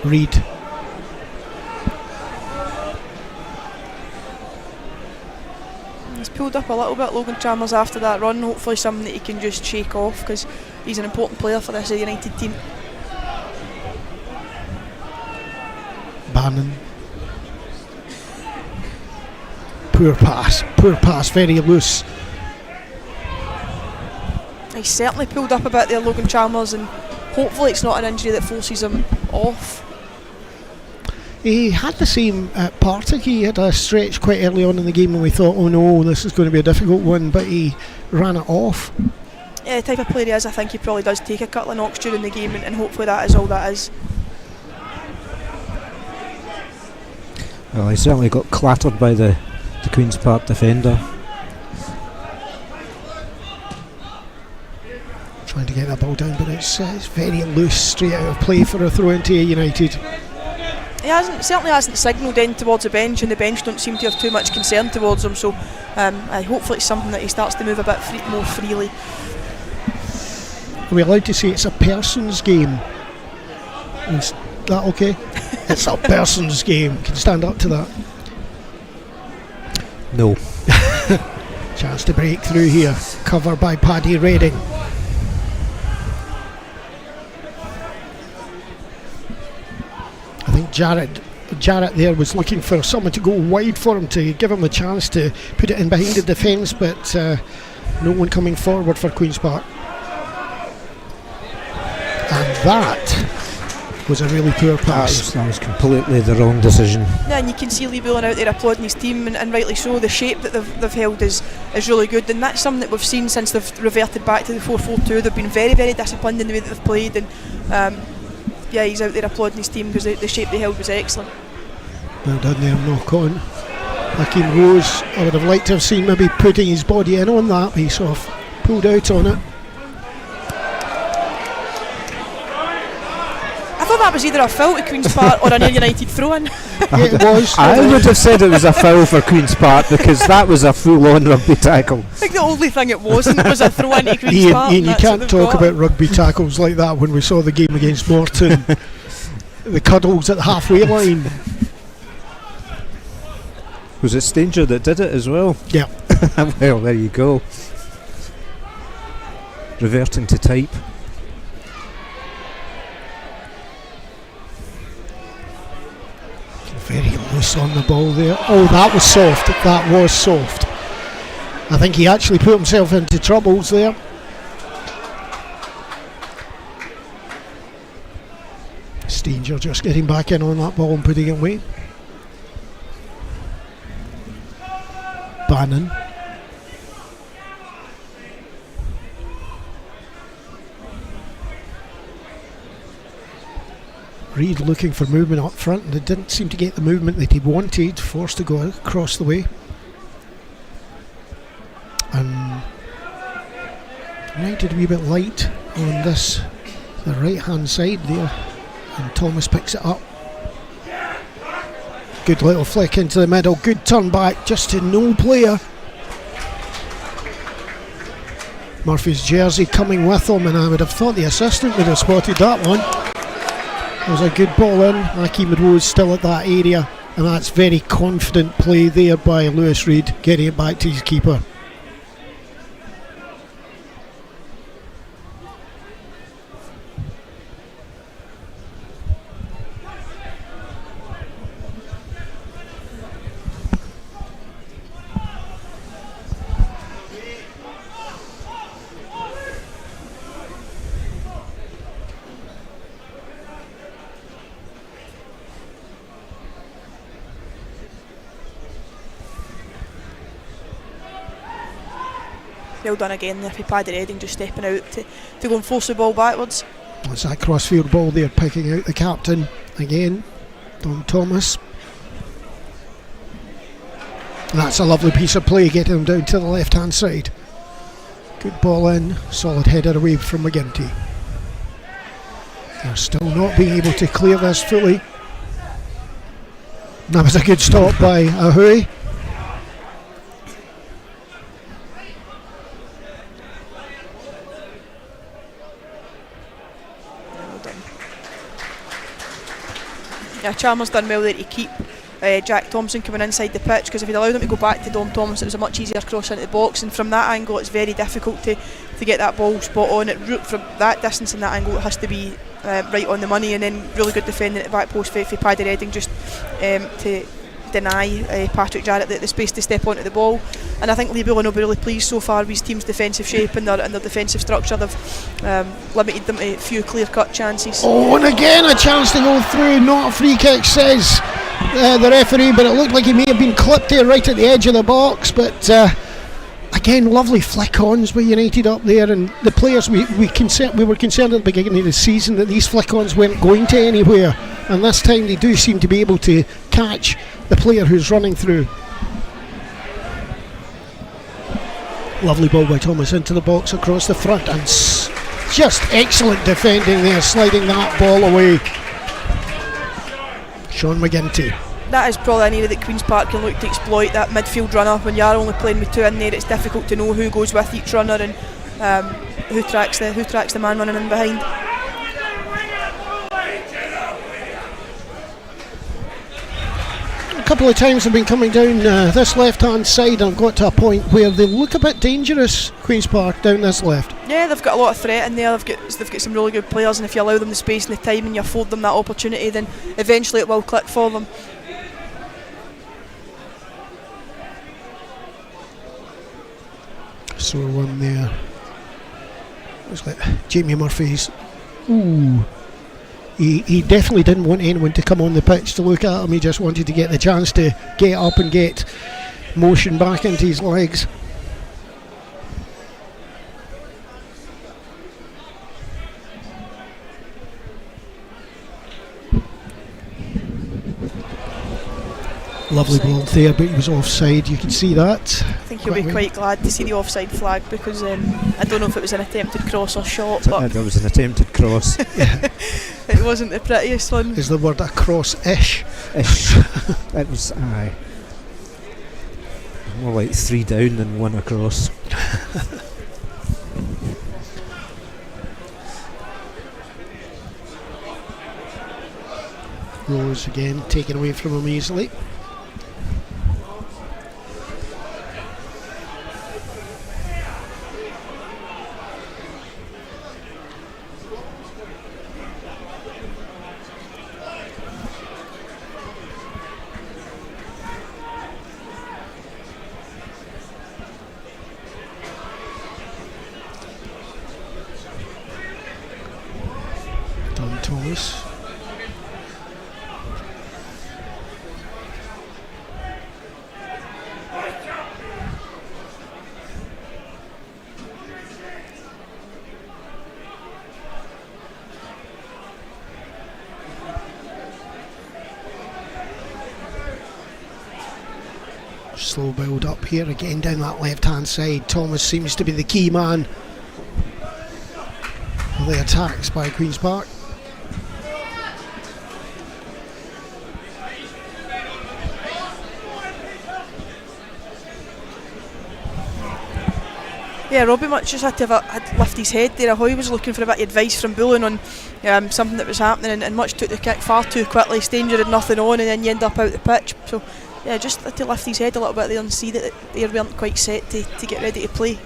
Reid. He's pulled up a little bit, Logan Chalmers, after that run. Hopefully something that he can just shake off, because he's an important player for this United team. Bannon. Poor pass, very loose. He's certainly pulled up a bit there, Logan Chalmers, and hopefully it's not an injury that forces him off. He had the same at Partick. He had a stretch quite early on in the game and we thought, oh no, this is going to be a difficult one, but he ran it off. Yeah, the type of player he is, I think he probably does take a couple of knocks during the game, and hopefully that is all that is. Well, he certainly got clattered by the Queen's Park defender. Trying to get that ball down, but it's very loose, straight out of play for a throw into United. He certainly hasn't signalled in towards the bench, and the bench don't seem to have too much concern towards him, so hopefully it's something that he starts to move a bit more freely. Are we allowed to say it's a person's game? Is that okay? It's a person's game. Can you stand up to that? No. Chance to break through here. Cover by Paddy Redding. I think Jarrett there was looking for someone to go wide for him, to give him a chance to put it in behind the defence, but no one coming forward for Queen's Park. And that was a really poor pass. That was completely the wrong decision. Yeah, and you can see Lee Bullen out there applauding his team, and rightly so. The shape that they've held is really good, and that's something that we've seen since they've reverted back to the 4-4-2. They've been very, very disciplined in the way that they've played, and yeah, he's out there applauding his team because the shape they held was excellent. Well done there, knock on. Hakeem Rose, I would have liked to have seen maybe putting his body in on that, but he sort of pulled out on it. I thought that was either a foul to Queen's Park or an Ayr United throw-in. Yeah, it was. I would have said it was a foul for Queen's Park, because that was a full-on rugby tackle. I think the only thing it wasn't was a throw-in to Queen's Park. Ian, you can't talk about rugby tackles like that when we saw the game against Morton. The cuddles at the halfway line. Was it Stanger that did it as well? Yeah. Well, there you go. Reverting to type. Very loose on the ball there. Oh, that was soft. That was soft. I think he actually put himself into troubles there. Stanger just getting back in on that ball and putting it away. Bannon. Reid looking for movement up front, and they didn't seem to get the movement that he wanted, forced to go across the way. And United a wee bit light on this, the right hand side there, and Thomas picks it up. Good little flick into the middle, good turn back just to no player. Murphy's jersey coming with him, and I would have thought the assistant would have spotted that one. It was a good ball in. Hakeem Rose still at that area, and that's very confident play there by Lewis Reid, getting it back to his keeper. well done again there for Paddy Redding, just stepping out to go and force the ball backwards. It's that crossfield ball there, picking out the captain again, Dom Thomas. And that's a lovely piece of play, getting him down to the left hand side. Good ball in, solid header away from McGinty. They're still not being able to clear this fully. That was a good stop by Ahui. Well done. Yeah, Chalmers done well there to keep Jack Thompson coming inside the pitch, because if he'd allowed him to go back to Dom Thomas, it was a much easier cross into the box, and from that angle it's very difficult to get that ball spot on. From that distance and that angle, it has to be right on the money, and then really good defending at the back post for Paddy Redding, just to deny Patrick Jarrett the space to step onto the ball. And I think Lee Bullen will be really pleased so far with his team's defensive shape and their defensive structure. They've limited them to a few clear-cut chances. Oh, and again a chance to go through, not a free kick, says the referee, but it looked like he may have been clipped there right at the edge of the box. But again, lovely flick-ons by United up there, and the players, we were concerned at the beginning of the season that these flick-ons weren't going to anywhere, and this time they do seem to be able to catch the player who's running through. Lovely ball by Thomas into the box across the front, and just excellent defending there, sliding that ball away. Sean McGinty. That is probably an area that Queen's Park can look to exploit, that midfield runner. When you are only playing with two in there, it's difficult to know who goes with each runner and who tracks the man running in behind. A couple of times I've been coming down this left hand side, and I've got to a point where they look a bit dangerous, Queen's Park, down this left. Yeah, they've got a lot of threat in there. They've got some really good players, and if you allow them the space and the time and you afford them that opportunity, then eventually it will click for them. So one there. Looks like Jamie Murphy's. Ooh. He definitely didn't want anyone to come on the pitch to look at him. He just wanted to get the chance to get up and get motion back into his legs. Lovely ball there, but he was offside, you can see that. I think he'll be quite glad to see the offside flag, because I don't know if it was an attempted cross or shot, but it was an attempted cross. it wasn't the prettiest one. Is the word a cross-ish? Ish. It was, aye. More like 3 down than 1 across. Rose again, taken away from him easily. Dom Thomas. Slow build up here again down that left hand side. Thomas seems to be the key man for the attacks by Queen's Park. Yeah, Robbie Much just had to lift his head there. Ahoy was looking for a bit of advice from Bullen on something that was happening, and Much took the kick far too quickly. Stanger had nothing on, and then you end up out the pitch. So yeah, just had to lift his head a little bit there and see that they weren't quite set to get ready to play.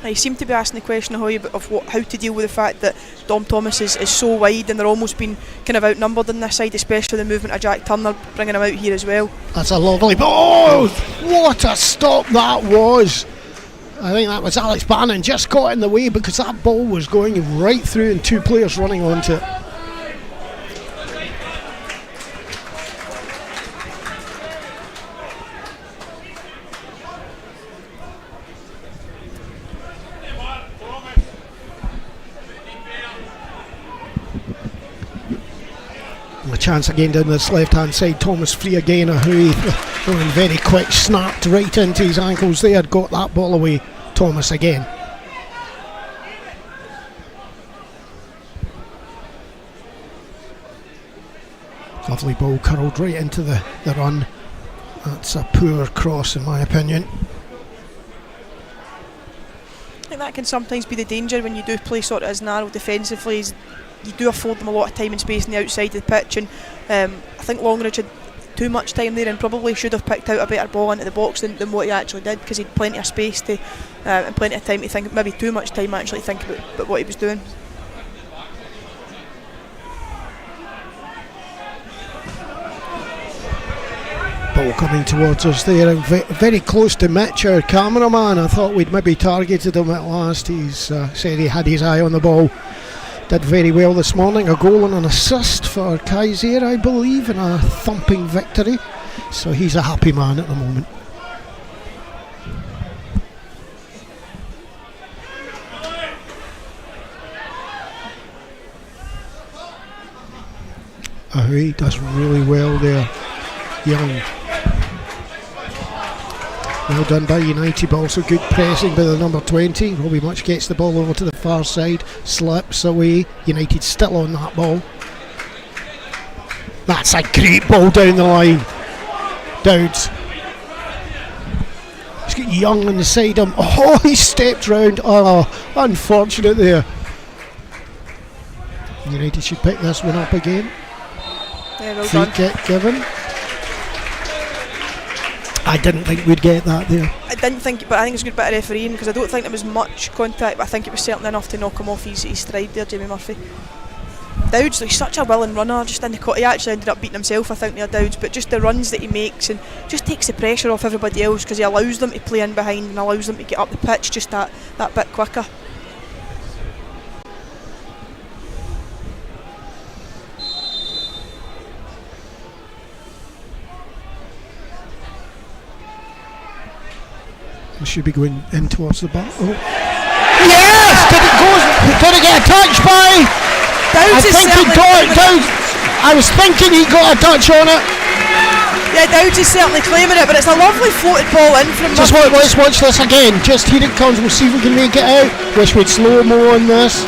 He seemed to be asking the question of how to deal with the fact that Dom Thomas is so wide, and they're almost been kind of outnumbered on this side, especially the movement of Jack Turner bringing him out here as well. That's a lovely ball. Oh, what a stop that was. I think that was Alex Bannon just got in the way, because that ball was going right through and two players running onto it. And a chance again down this left hand side. Thomas free again. Ahui going very quick, snapped right into his ankles there. Got that ball away. Thomas again. Lovely ball curled right into the run. That's a poor cross in my opinion. I think that can sometimes be the danger when you do play sort of as narrow defensively. You do afford them a lot of time and space on the outside of the pitch, and I think Longridge had too much time there and probably should have picked out a better ball into the box than what he actually did, because he had plenty of space to and plenty of time to think, maybe too much time actually think about what he was doing. Ball coming towards us there, and very close to Mitch, our cameraman. I thought we'd maybe targeted him at last. He's said he had his eye on the ball. Did very well this morning. A goal and an assist for Kaiser, I believe, in a thumping victory. So he's a happy man at the moment. He does really well there, Young. Well done by United, but also good pressing by the number 20. Robbie Much gets the ball over to the far side, slips away. United still on that ball. That's a great ball down the line. Dowds. He's got Young on the side of him. Oh, he stepped round. Oh, unfortunate there. United should pick this one up again. Yeah, well Free done. kick given. I didn't think we'd get that there. I didn't think, but I think it's a good bit of refereeing, because I don't think there was much contact, but I think it was certainly enough to knock him off his stride there, Jamie Murphy. Dowds, he's such a willing runner, just in the he actually ended up beating himself, I think, there, Dowds, but just the runs that he makes and just takes the pressure off everybody else, because he allows them to play in behind and allows them to get up the pitch just that bit quicker. We should be going in towards the bar. Oh. Yes! Did it get a touch by? Dowds I think he got it. Dowds. I was thinking he got a touch on it. Yeah, Dowds is certainly claiming it, but it's a lovely floated ball in from Just Murphy. let's watch this again. Just here it comes. We'll see if we can make it out. Wish we'd slow-mo on this.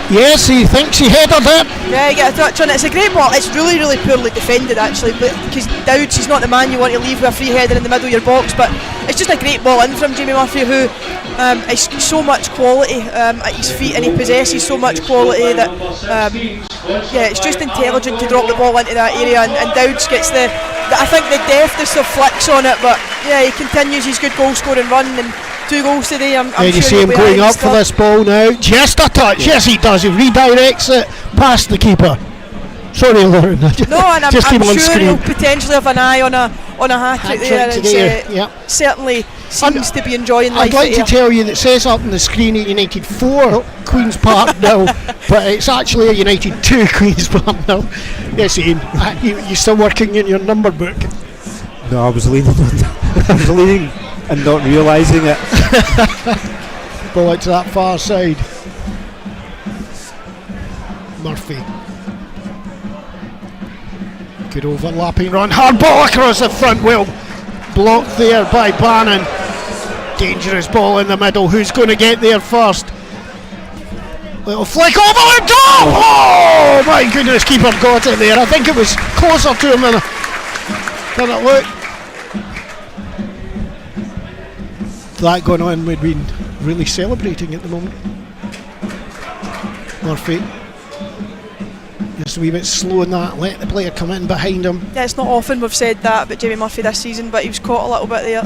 Yes, he thinks he headed it. Yeah, you get a touch on it. It's a great ball. It's really, really poorly defended actually, but because Dowds is not the man you want to leave with a free header in the middle of your box, but it's just a great ball in from Jamie Murphy, who has so much quality at his feet, and he possesses so much quality that yeah, it's just intelligent to drop the ball into that area, and Dowds gets I think the deftness of flicks on it, but yeah, he continues his good goal scoring run, and 2 goals today. I'm There you sure see him he'll be going high up for this ball now. Just a touch. Yes, he does. He redirects it past the keeper. Sorry, Lauren. No, and I'm just keep on sure screen. he'll potentially have an eye on a hat-trick there. Today, yep. Certainly seems to be enjoying life. I'd like to tell you that it says up on the screen at United 4, Queen's Park 0, but it's actually a United 2, Queen's Park 0. Yes, Ian, you're still working in your number book. No, I was leaning on that. I was leaning and not realising it. Ball out to that far side. Murphy. Good overlapping run. Hard ball across the front wheel. Blocked there by Bannon. Dangerous ball in the middle. Who's going to get there first? Little flick over the top! Oh my goodness, keeper got it there. I think it was closer to him than it looked. That going on, we'd been really celebrating at the moment. Murphy just a wee bit slow in that, let the player come in behind him. Yeah, it's not often we've said that about Jamie Murphy this season, but he was caught a little bit there.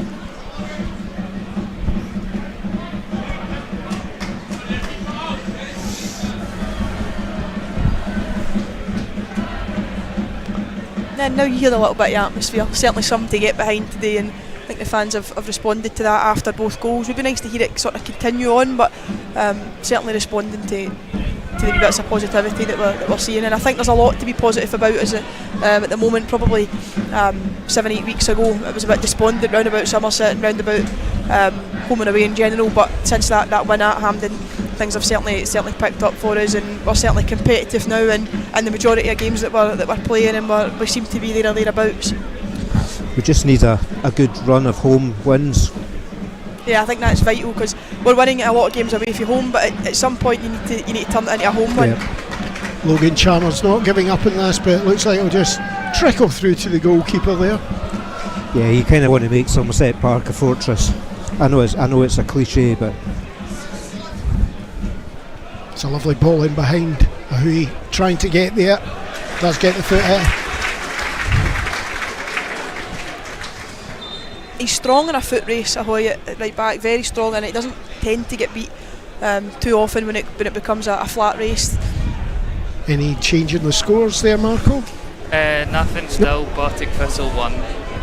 And now you hear a little bit of atmosphere, certainly something to get behind today, and I think the fans have responded to that after both goals. It would be nice to hear it sort of continue on, but certainly responding to to the bits of positivity that we're seeing, and I think there's a lot to be positive about at the moment. Probably 7-8 weeks ago it was a bit despondent round about Somerset and round about home and away in general, but since that win at Hampden, things have certainly picked up for us, and we're certainly competitive now in the majority of games that we're playing, and we seem to be there or thereabouts. We just need a good run of home wins. Yeah, I think that's vital, because we're winning a lot of games away from home, but at some point you need to turn it into a home win. Logan Chalmers not giving up in this, but it looks like it'll just trickle through to the goalkeeper there. Yeah, you kind of want to make Somerset Park a fortress. I know it's a cliche, but it's a lovely ball in behind. Ahui trying to get there, does get the foot in. He's strong in a foot race, Ahoy, at right back, very strong, and it doesn't tend to get beat too often when it becomes a flat race. Any change in the scores there, Marco? Nothing still. Bartic Thistle 1,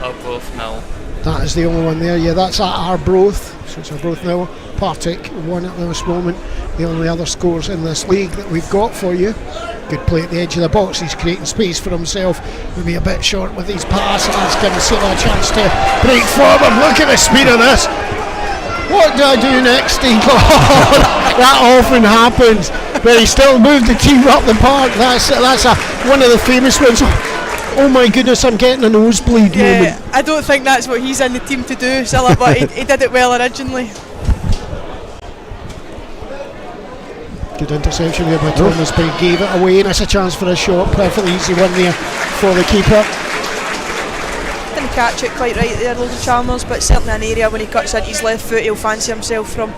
Arbroath 0. That is the only one there. Yeah, that's at Arbroath, so it's Arbroath 0, Partick 1 at this moment. The only other scores in this league that we've got for you. Good play at the edge of the box. He's creating space for himself. Maybe a bit short with his pass, and that's giving Silla a chance to break forward. Look at the speed of this. What do I do next, Steve? That often happens, but he still moved the team up the park. That's one of the famous ones. Oh my goodness, I'm getting a nosebleed moment. I don't think that's what he's in the team to do, Silla, but he did it well originally. Good interception there by Thomas, but he gave it away, and it's a chance for a shot. Perfectly easy one there for the keeper. Didn't catch it quite right there, Logan Chalmers, but certainly an area when he cuts into his left foot he'll fancy himself from.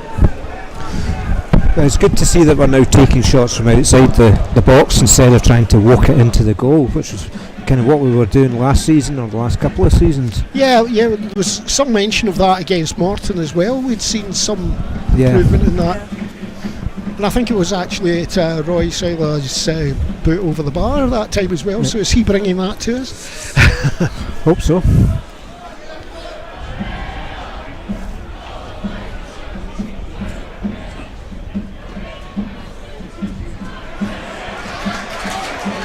Well, it's good to see that we're now taking shots from outside the box instead of trying to walk it into the goal, which was kind of what we were doing last season or the last couple of seasons. Yeah, there was some mention of that against Morton as well. We'd seen some improvement in that. And I think it was actually at Roy Seiler's boot over the bar that time as well, so is he bringing that to us? Hope so.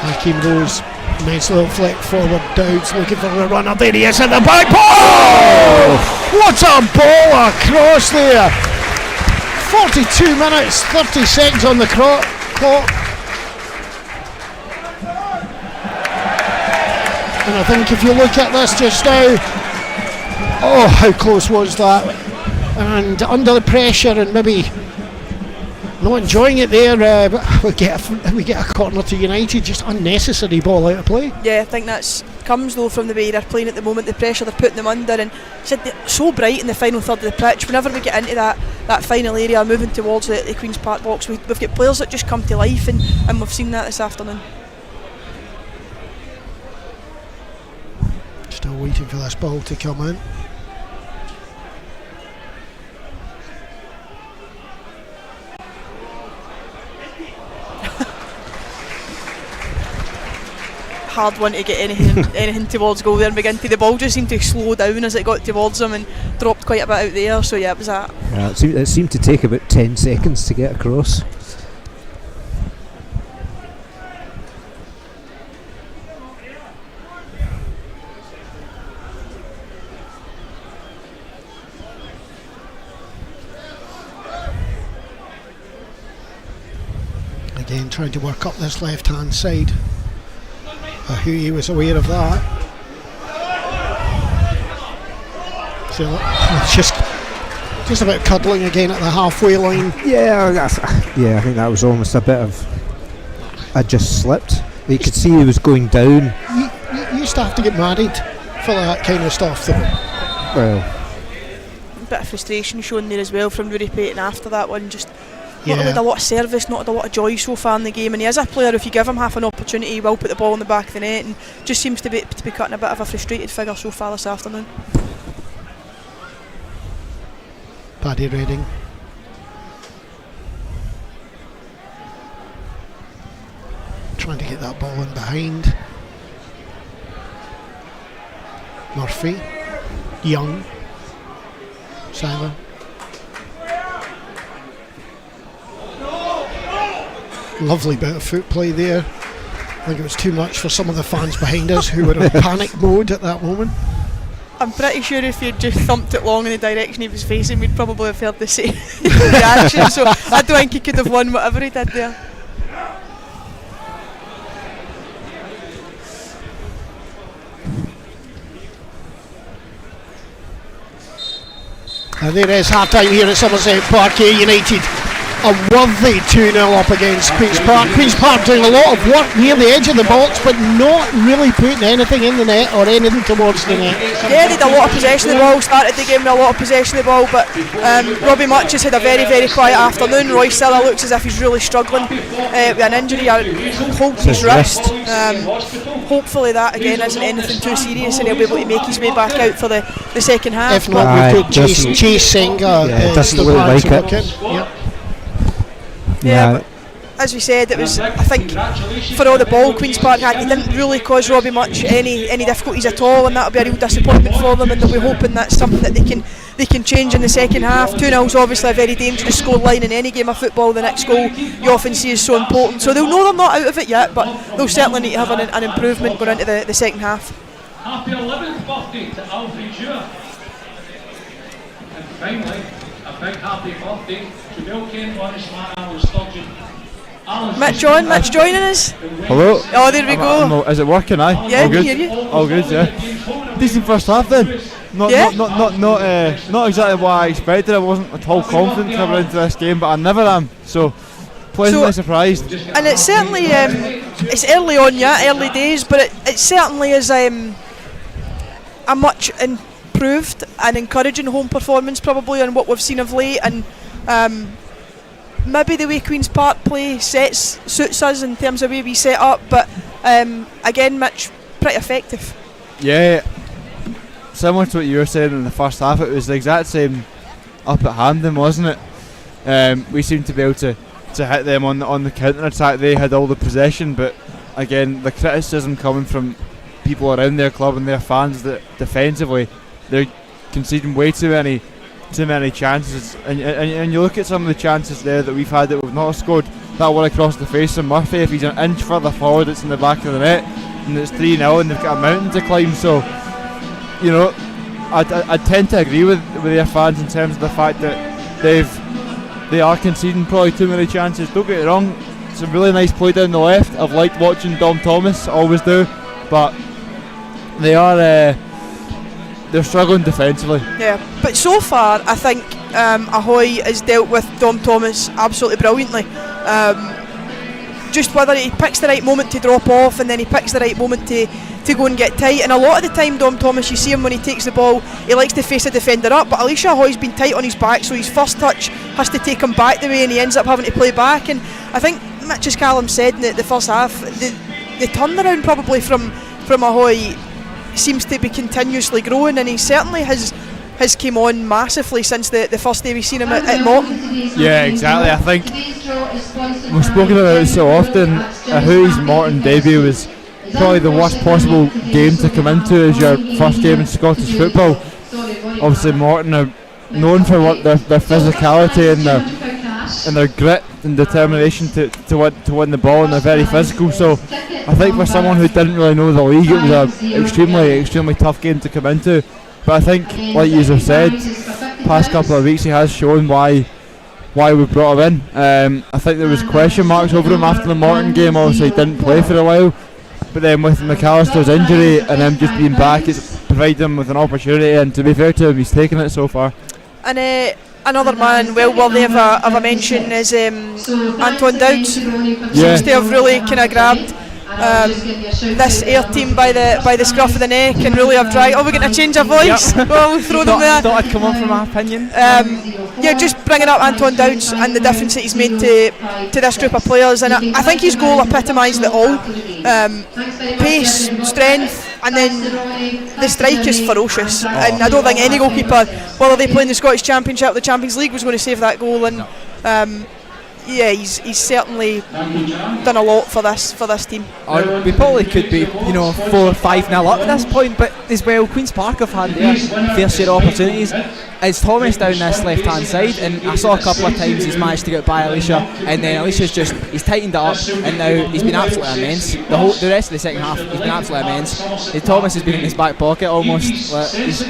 Hakeem Rose, nice little flick forward. Dowds looking for a runner. There he is in the back post! What a ball across there! 42 minutes, 30 seconds on the clock. And I think if you look at this just now, oh, how close was that? And under the pressure and maybe not enjoying it there, but we get a corner to United. Just unnecessary ball out of play. Yeah, I think that's comes though from the way they're playing at the moment, the pressure they're putting them under, and said they're so bright in the final third of the pitch. Whenever we get into that final area, moving towards the Queen's Park box, we've got players that just come to life, and we've seen that this afternoon. Still waiting for this ball to come in. Hard one to get anything towards goal there and begin to. The ball just seemed to slow down as it got towards him and dropped quite a bit out there, so yeah, it was that. Yeah, it seemed to take about 10 seconds to get across. Again, trying to work up this left hand side. He was aware of that. So just about cuddling again at the halfway line. Yeah, I think that was almost a bit of. I just slipped. You could see he was going down. You used to have to get married for that kind of stuff, though. Well, a bit of frustration shown there as well from Rudy Payton after that one. Just yeah. Not had a lot of service, not had a lot of joy so far in the game, and he is a player, if you give him half an opportunity he will put the ball in the back of the net, and just seems to be cutting a bit of a frustrated figure so far this afternoon. Paddy Redding. Trying to get that ball in behind. Murphy. Young. Simon. Lovely bit of foot play there. I think it was too much for some of the fans behind us who were in panic mode at that moment. I'm pretty sure if he'd just thumped it long in the direction he was facing, we'd probably have heard the same reaction. So I don't think he could have won whatever he did there. And there is half-time here at Somerset Park. Ayr United a worthy 2-0 up against Queen's Park. Queen's Park doing a lot of work near the edge of the box, but not really putting anything in the net or anything towards the net. Yeah, they had a lot of possession of the ball, started the game with a lot of possession of the ball, but Robbie Much has had a very, very quiet afternoon. Roy Silla looks as if he's really struggling with an injury, holding his wrist. Hopefully that again isn't anything too serious and he'll be able to make his way back out for the second half. If not, we could Chase Senga. It doesn't look like it. Yeah, but as we said, it was, I think, for all the ball Queen's Park had, they didn't really cause Robbie Much any difficulties at all, and that'll be a real disappointment for them, and they'll be hoping that's something that they can change in the second half. 2-0 is obviously a very dangerous score line in any game of football. The next goal you often see is so important, so they'll know they're not out of it yet, but they'll certainly need to have an improvement going into the second half. Happy 11th birthday to Alfie Jua. And finally, a big happy birthday to Bill Kent, Honest Man, Alan Sturgeon. Mitch joining us. Hello. Oh, there we go. Is it working? Aye. Yeah, all good. hear you. All good. Yeah. Decent first half then. Not exactly what I expected. I wasn't at all confident coming into this game, but I never am. So pleasantly surprised. And it's certainly it's early on, early days, but it certainly is a much improved and encouraging home performance probably on what we've seen of late, and maybe the way Queen's Park play suits us in terms of the way we set up, but again, Mitch, pretty effective. Yeah, similar to what you were saying in the first half, it was the exact same up at Hampden, wasn't it? We seemed to be able to hit them on the counter attack. They had all the possession, but again, the criticism coming from people around their club and their fans that defensively they're conceding way too many chances, and you look at some of the chances there that we've had that we've not scored. That one across the face of Murphy, if he's an inch further forward, it's in the back of the net, and it's 3-0 and they've got a mountain to climb. So, you know, I tend to agree with their fans in terms of the fact that they are conceding probably too many chances. Don't get it wrong, it's a really nice play down the left. I've liked watching Dom Thomas, always do, but they're struggling defensively. Yeah, but so far I think Ahoy has dealt with Dom Thomas absolutely brilliantly. Just whether he picks the right moment to drop off, and then he picks the right moment to go and get tight. And a lot of the time, Dom Thomas, you see him when he takes the ball, he likes to face a defender up, but Alicia Ahoy's been tight on his back, so his first touch has to take him back the way, and he ends up having to play back. And I think, Mitch, as Callum said in the first half, the turnaround probably from Ahoy seems to be continuously growing, and he certainly has came on massively since the first day we've seen him at Morton. Yeah, exactly. I think we've spoken about it so often. His Morton debut was probably the worst possible game to come into as your first game in Scottish football. Obviously Morton are known for their physicality and their grit and determination to win the ball, and they're very physical. So I think for someone who didn't really know the league, it was an extremely tough game to come into. But I think, like you have said, past couple of weeks he has shown why we brought him in. I think there was question marks over him after the Morton game. Obviously he didn't play for a while, but then with McAllister's injury and him just being back, it's provided him with an opportunity, and to be fair to him, he's taken it so far. And another man well worthy of a mention is Anton Dowds. Seems to have really kind of grabbed this Ayr team by the scruff of the neck and really have dragged. Oh, we're going to change our voice. Yep. Well, we'll throw them there. Thought I'd come on for my opinion. Just bringing up Anton Dowds and the difference that he's made to this group of players, and I think his goal epitomised it all. Pace, strength, and then the strike is ferocious. And I don't think any goalkeeper, whether they play in the Scottish Championship or the Champions League, was going to save that goal. And he's certainly done a lot for this team. We probably could be 4 or 5-0 up at this point, but as well, Queen's Park have had their fair share of opportunities, it's Thomas down this left hand side, and I saw a couple of times he's managed to get by Alicia, and then Alicia's he's tightened it up, and now he's been absolutely immense. The rest of the second half he's been absolutely immense. Thomas has been in his back pocket almost, like, he's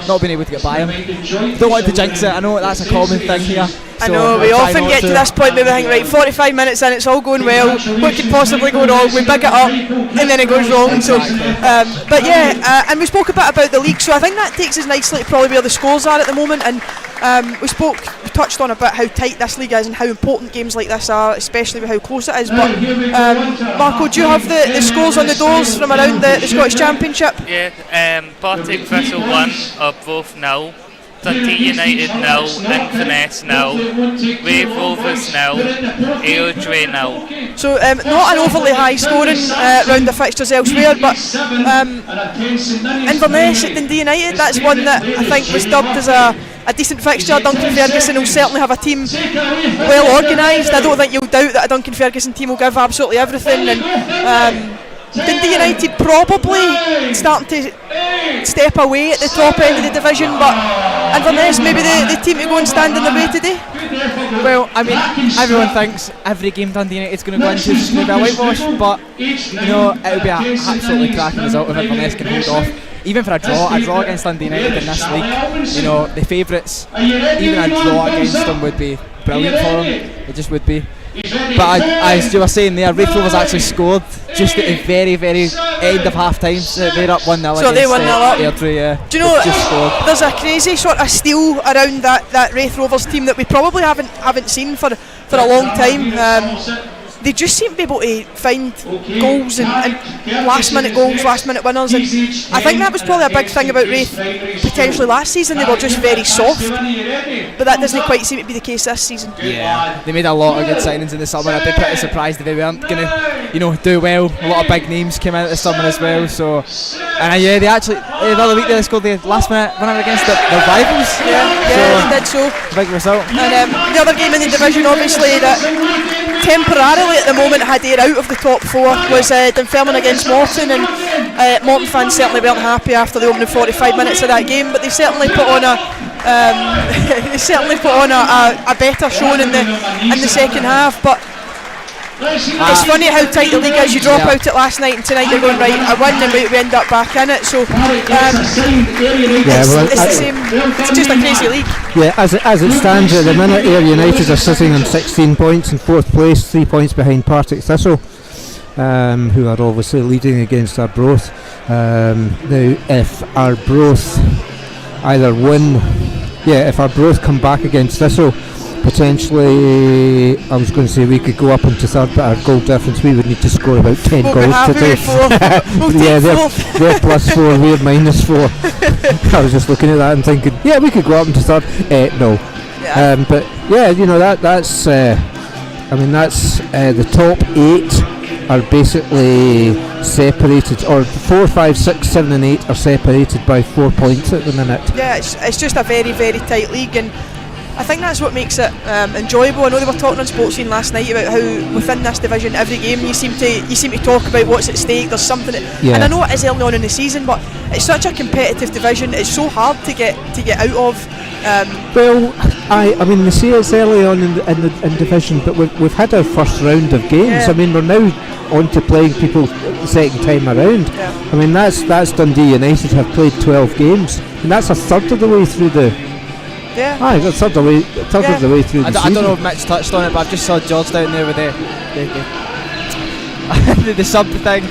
not been able to get by him. Don't want to jinx it, I know that's a common thing here. I know, we often get to this point where we think, right, 45 minutes in, it's all going well, what could possibly go wrong? We big it up, and then it goes wrong. So, but yeah, and we spoke a bit about the league, so I think that takes us nicely to probably where the scores are at the moment, and we touched on a bit how tight this league is and how important games like this are, especially with how close it is. But Marco, do you have the scores on the doors from around the Scottish Championship? Yeah, Partick Thistle 1 are both 0. Dundee United 0, Inverness 0, Wave Rovers 0, Airdrie 0. So not an overly high scoring round of fixtures elsewhere, but Inverness at Dundee United, that's one that I think was dubbed as a decent fixture. Duncan Ferguson will certainly have a team well organised. I don't think you'll doubt that a Duncan Ferguson team will give absolutely everything, and Dundee United probably starting to step away at the top end of the division, but Inverness maybe the team to go and stand in the way today. Well, I mean, everyone thinks every game Dundee United's going to go into is going to be a whitewash, but you know, it'll be an absolutely cracking result if Inverness can hold off. Even for a draw against Dundee United in this league, you know, the favourites, even a draw against them would be brilliant for them. It just would be. But as you were saying there, Raith Rovers actually scored just at the very, very end of half time. So they're up 1-0. So they 1-0 up. Airdrie, yeah. Do you know, there's a crazy sort of steal around that Raith Rovers team that we probably haven't seen for a long time. They just seem to be able to find goals and last minute goals, last minute winners, and I think that was probably a big thing about Raith potentially last season. They were just very soft, but that doesn't quite seem to be the case this season. Yeah, they made a lot of good signings in the summer. I'd be pretty surprised if they weren't going to, do well. A lot of big names came in at the summer as well. So, and yeah, they actually the other week they scored the last minute winner against their rivals. Yeah, they did so. Big result. And the other game in the division, obviously, that temporarily at the moment had Ayr out of the top four was Dunfermline against Morton, and Morton fans certainly weren't happy after the opening 45 minutes of that game, but they certainly put on a better showing in the second half. But it's funny how tight the league is. You drop out it last night, and tonight you're going, right, I win, and we end up back in it. So it's the same. It's just a crazy league. Yeah, as it stands at the minute, Ayr United are sitting on 16 points in fourth place, 3 points behind Partick Thistle, who are obviously leading against Arbroath. Now, if Arbroath either win, if Arbroath come back against Thistle, potentially, I was going to say we could go up into third, but our goal difference, we would need to score about 10 goals today. They're +4, we're -4. I was just looking at that and thinking, we could go up into third. No. Yeah. But that's the top 8 are basically separated, or 4, 5, 6, 7 and 8 are separated by 4 points at the minute. Yeah, it's just a very, very tight league, and I think that's what makes it enjoyable. I know they were talking on Sports Scene last night about how within this division, every game you seem to talk about what's at stake. There's something, and I know it is early on in the season, but it's such a competitive division. It's so hard to get out of. Well, I mean, they say it's early on in division, but we've had our first round of games. I mean, we're now on to playing people the second time around. Yeah. I mean, that's Dundee United have played 12 games, and that's a third of the way through the. Yeah. That's third of the way through the season. I don't know if Mitch touched on it, but I've just saw George down there with the sub thing.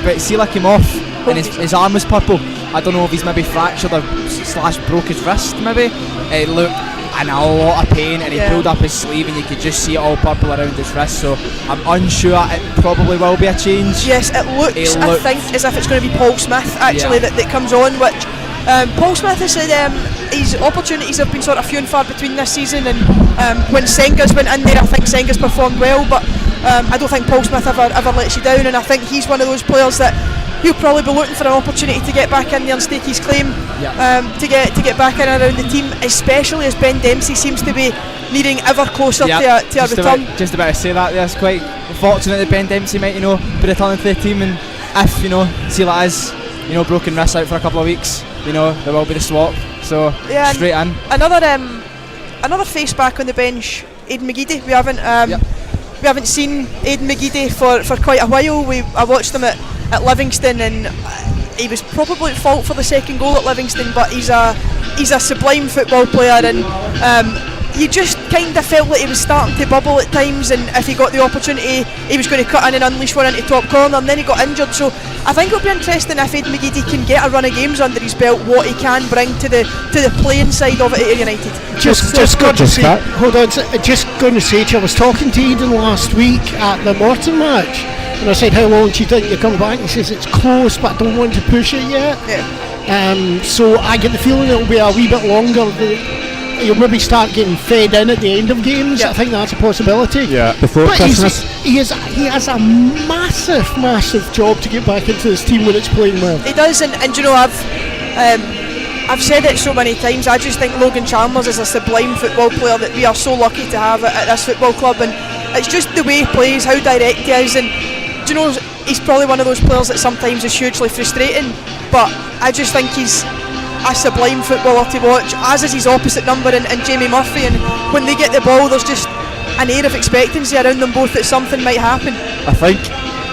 But Sela came off and his arm was purple. I don't know if he's maybe fractured or / broke his wrist maybe. It looked in a lot of pain, and he pulled up his sleeve and you could just see it all purple around his wrist, so I'm unsure. It probably will be a change. Yes, it looks I think as if it's going to be Paul Smith actually that comes on, which Paul Smith has said his opportunities have been sort of few and far between this season, and when Senga's went in there, I think Senga's performed well, but I don't think Paul Smith ever lets you down, and I think he's one of those players that he'll probably be looking for an opportunity to get back in there and stake his claim, to get back in around the team, especially as Ben Dempsey seems to be needing ever closer to a return. Just about to say that, it's quite fortunate that Ben Dempsey might be returning to the team, and if Sela is broken wrist out for a couple of weeks, there will be the swap. so Yeah, straight in. Another face back on the bench, Aidan McGeady. We haven't seen Aidan McGeady for quite a while. I watched him at Livingston, and he was probably at fault for the second goal at Livingston, but he's a sublime football player, and you just kind of felt like he was starting to bubble at times, and if he got the opportunity he was going to cut in and unleash one into top corner, and then he got injured. So I think it'll be interesting if Aidan McGeady can get a run of games under his belt, what he can bring to the playing side of it at Ayr United. Just going to say to you, I was talking to Aidan last week at the Morton match, and I said, how long do you think you're coming back? He says it's close, but I don't want to push it yet. So I get the feeling it'll be a wee bit longer. You'll maybe start getting fed in at the end of games. I think that's a possibility. Yeah, before Christmas. He has a massive job to get back into this team when it's playing well. He does, and you know, I've said it so many times, I just think Logan Chalmers is a sublime football player that we are so lucky to have at this football club, and it's just the way he plays, how direct he is, and do you know, he's probably one of those players that sometimes is hugely frustrating, but I just think he's a sublime footballer to watch, as is his opposite number in Jamie Murphy, and when they get the ball there's just an air of expectancy around them both that something might happen. I think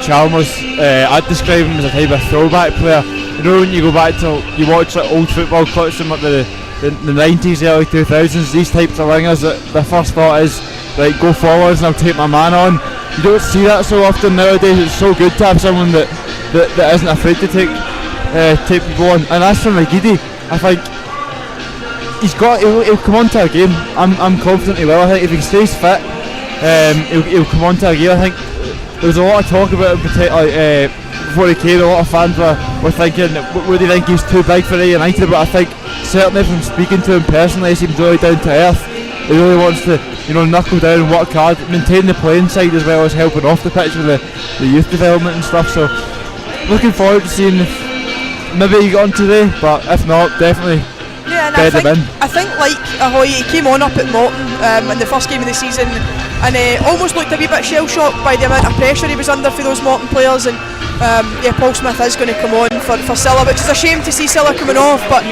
Chalmers, I'd describe him as a type of throwback player. You know, when you go back to, you watch like old football clips from like the 90s, early 2000s, these types of wingers that their first thought is, right, go forwards and I'll take my man on. You don't see that so often nowadays. It's so good to have someone that isn't afraid to take people on. And as for McGeady, I think he'll come on to a game. I'm confident he will. I think if he stays fit, he'll come on to a game. I think there was a lot of talk about him before he came. A lot of fans were thinking, would he think he's too big for Ayr United? But I think certainly from speaking to him personally, he seems really down to earth. He really wants to, knuckle down and work hard, maintain the playing side as well as helping off the pitch with the youth development and stuff. So looking forward to seeing if maybe he got on today, but if not, definitely bed him in. I think like Ahoy, he came on up at Morton in the first game of the season, and almost looked a wee bit shell-shocked by the amount of pressure he was under for those Morton players, and Paul Smith is going to come on for Silla, which is a shame to see Silla coming off, but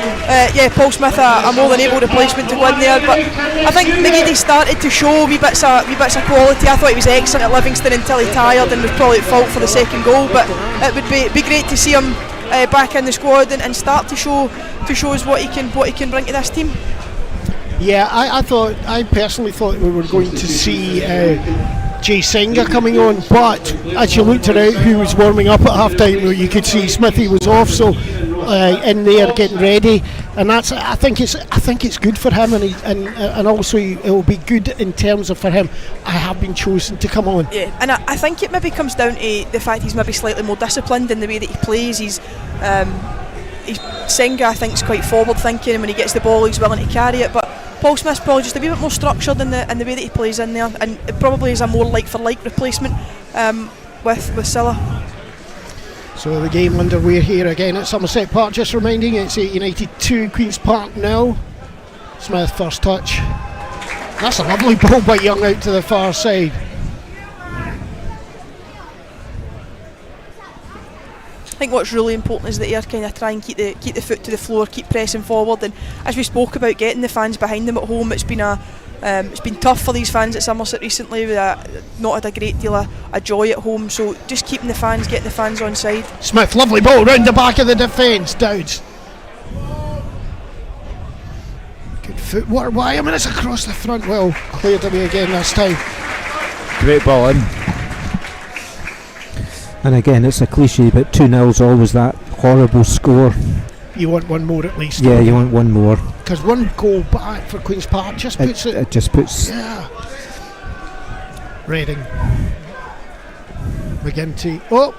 Paul Smith a more than able replacement to go in there. But I think McGeady started to show wee bits of quality. I thought he was excellent at Livingston until he tired and was probably at fault for the second goal, but it would be great to see him back in the squad and start to show us what he can bring to this team. Yeah, I personally thought we were going to see Jay Senga coming on, but as you looked around who was warming up at half time, you could see Smithy was off, so in there getting ready, and I think it's good for him, and also it will be good in terms of for him. I have been chosen to come on. Yeah, and I think it maybe comes down to the fact he's maybe slightly more disciplined in the way that he plays. He's Senga, I think, is quite forward thinking, and when he gets the ball he's willing to carry it, but Paul Smith's probably just a wee bit more structured in the way that he plays in there, and it probably is a more like for like replacement with Silla. So the game underway here again at Somerset Park. Just reminding, it's Ayr United 2, Queen's Park 0. Smith first touch. That's a lovely ball by Young out to the far side. I think what's really important is that Ayr kind of try and keep the foot to the floor, keep pressing forward, and as we spoke about, getting the fans behind them at home. It's been tough for these fans at Somerset recently. Not had a great deal of joy at home, so just getting the fans on side. Smith, lovely ball round the back of the defence. Dowds. Good footwork. Why? I mean, it's across the front. Well, cleared away again this time. Great ball in. And again, it's a cliche, but 2-0's always that horrible score. You want one more at least. Yeah, you want one more. Because one goal back for Queen's Park just puts it. It just puts. Yeah. Reading. McGinty. Oh,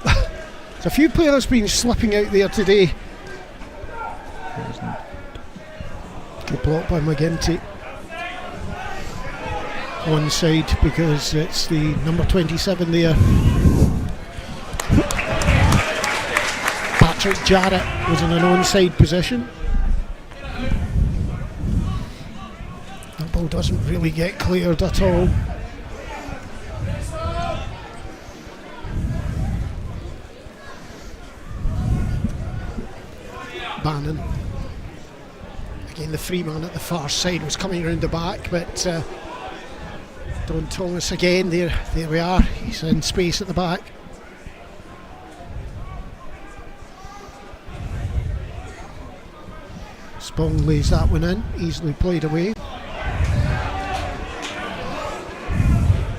there's a few players been slipping out there today. Good block by McGinty. Onside because it's the number 27 there. Patrick Jarrett was in an onside position. That ball doesn't really get cleared at all. Bannon. Again, the free man at the far side was coming round the back, but Don Thomas again, there we are, he's in space at the back. Spong lays that one in, easily played away.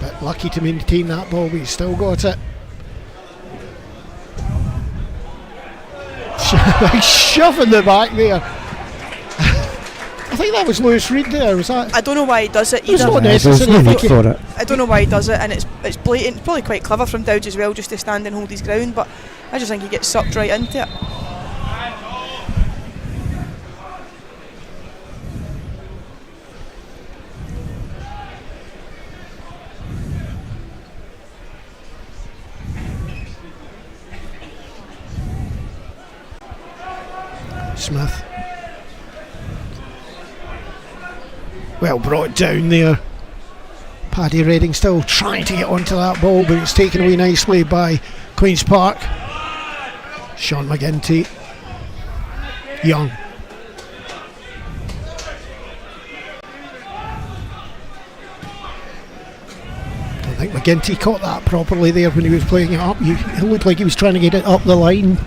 But lucky to maintain that ball, but he's still got it. Shove in the back there. I think that was Lewis Reid there, was that? I don't know why he does it It's either. not necessary. For it. I don't know why he does it, and it's blatant. It's probably quite clever from Dowd as well, just to stand and hold his ground, but I just think he gets sucked right into it. Smith. Well brought down there. Paddy Redding still trying to get onto that ball, but it's taken away nicely by Queen's Park. Sean McGinty. Young. I think McGinty caught that properly there when he was playing it up. It looked like he was trying to get it up the line.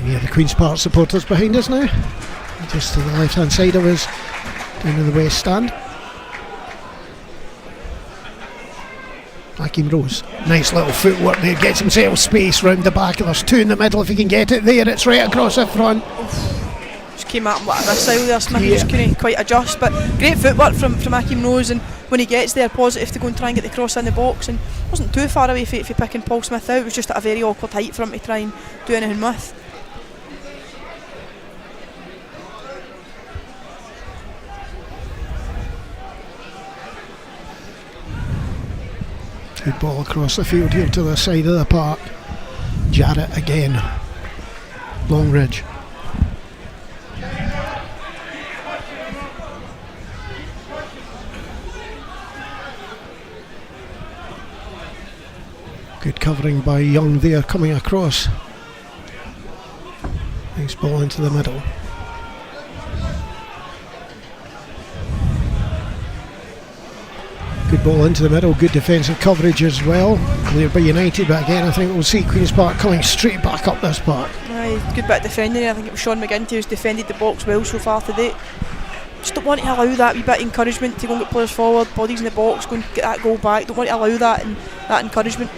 Yeah, the Queen's Park supporters behind us now, just to the left hand side of us, down in the west stand. Hakeem Rose, nice little footwork there, gets himself space round the back. There's two in the middle, if he can get it there, it's right across the front. Just came at him like a missile there, Smith, he just couldn't quite adjust, but great footwork from Hakeem Rose, and when he gets there, positive to go and try and get the cross in the box, and wasn't too far away for picking Paul Smith out. It was just at a very awkward height for him to try and do anything with. Good ball across the field here to the side of the park. Jarrett again. Longridge. Good covering by Young there, coming across. Nice ball into the middle. Good ball into the middle, good defensive coverage as well. Cleared by United, but again I think we'll see Queen's Park coming straight back up this park. Aye, good bit of defending there. I think it was Sean McGinty who's defended the box well so far today. Just don't want to allow that wee bit of encouragement to go and get players forward, bodies in the box, go and get that goal back. Don't want to allow that and that encouragement.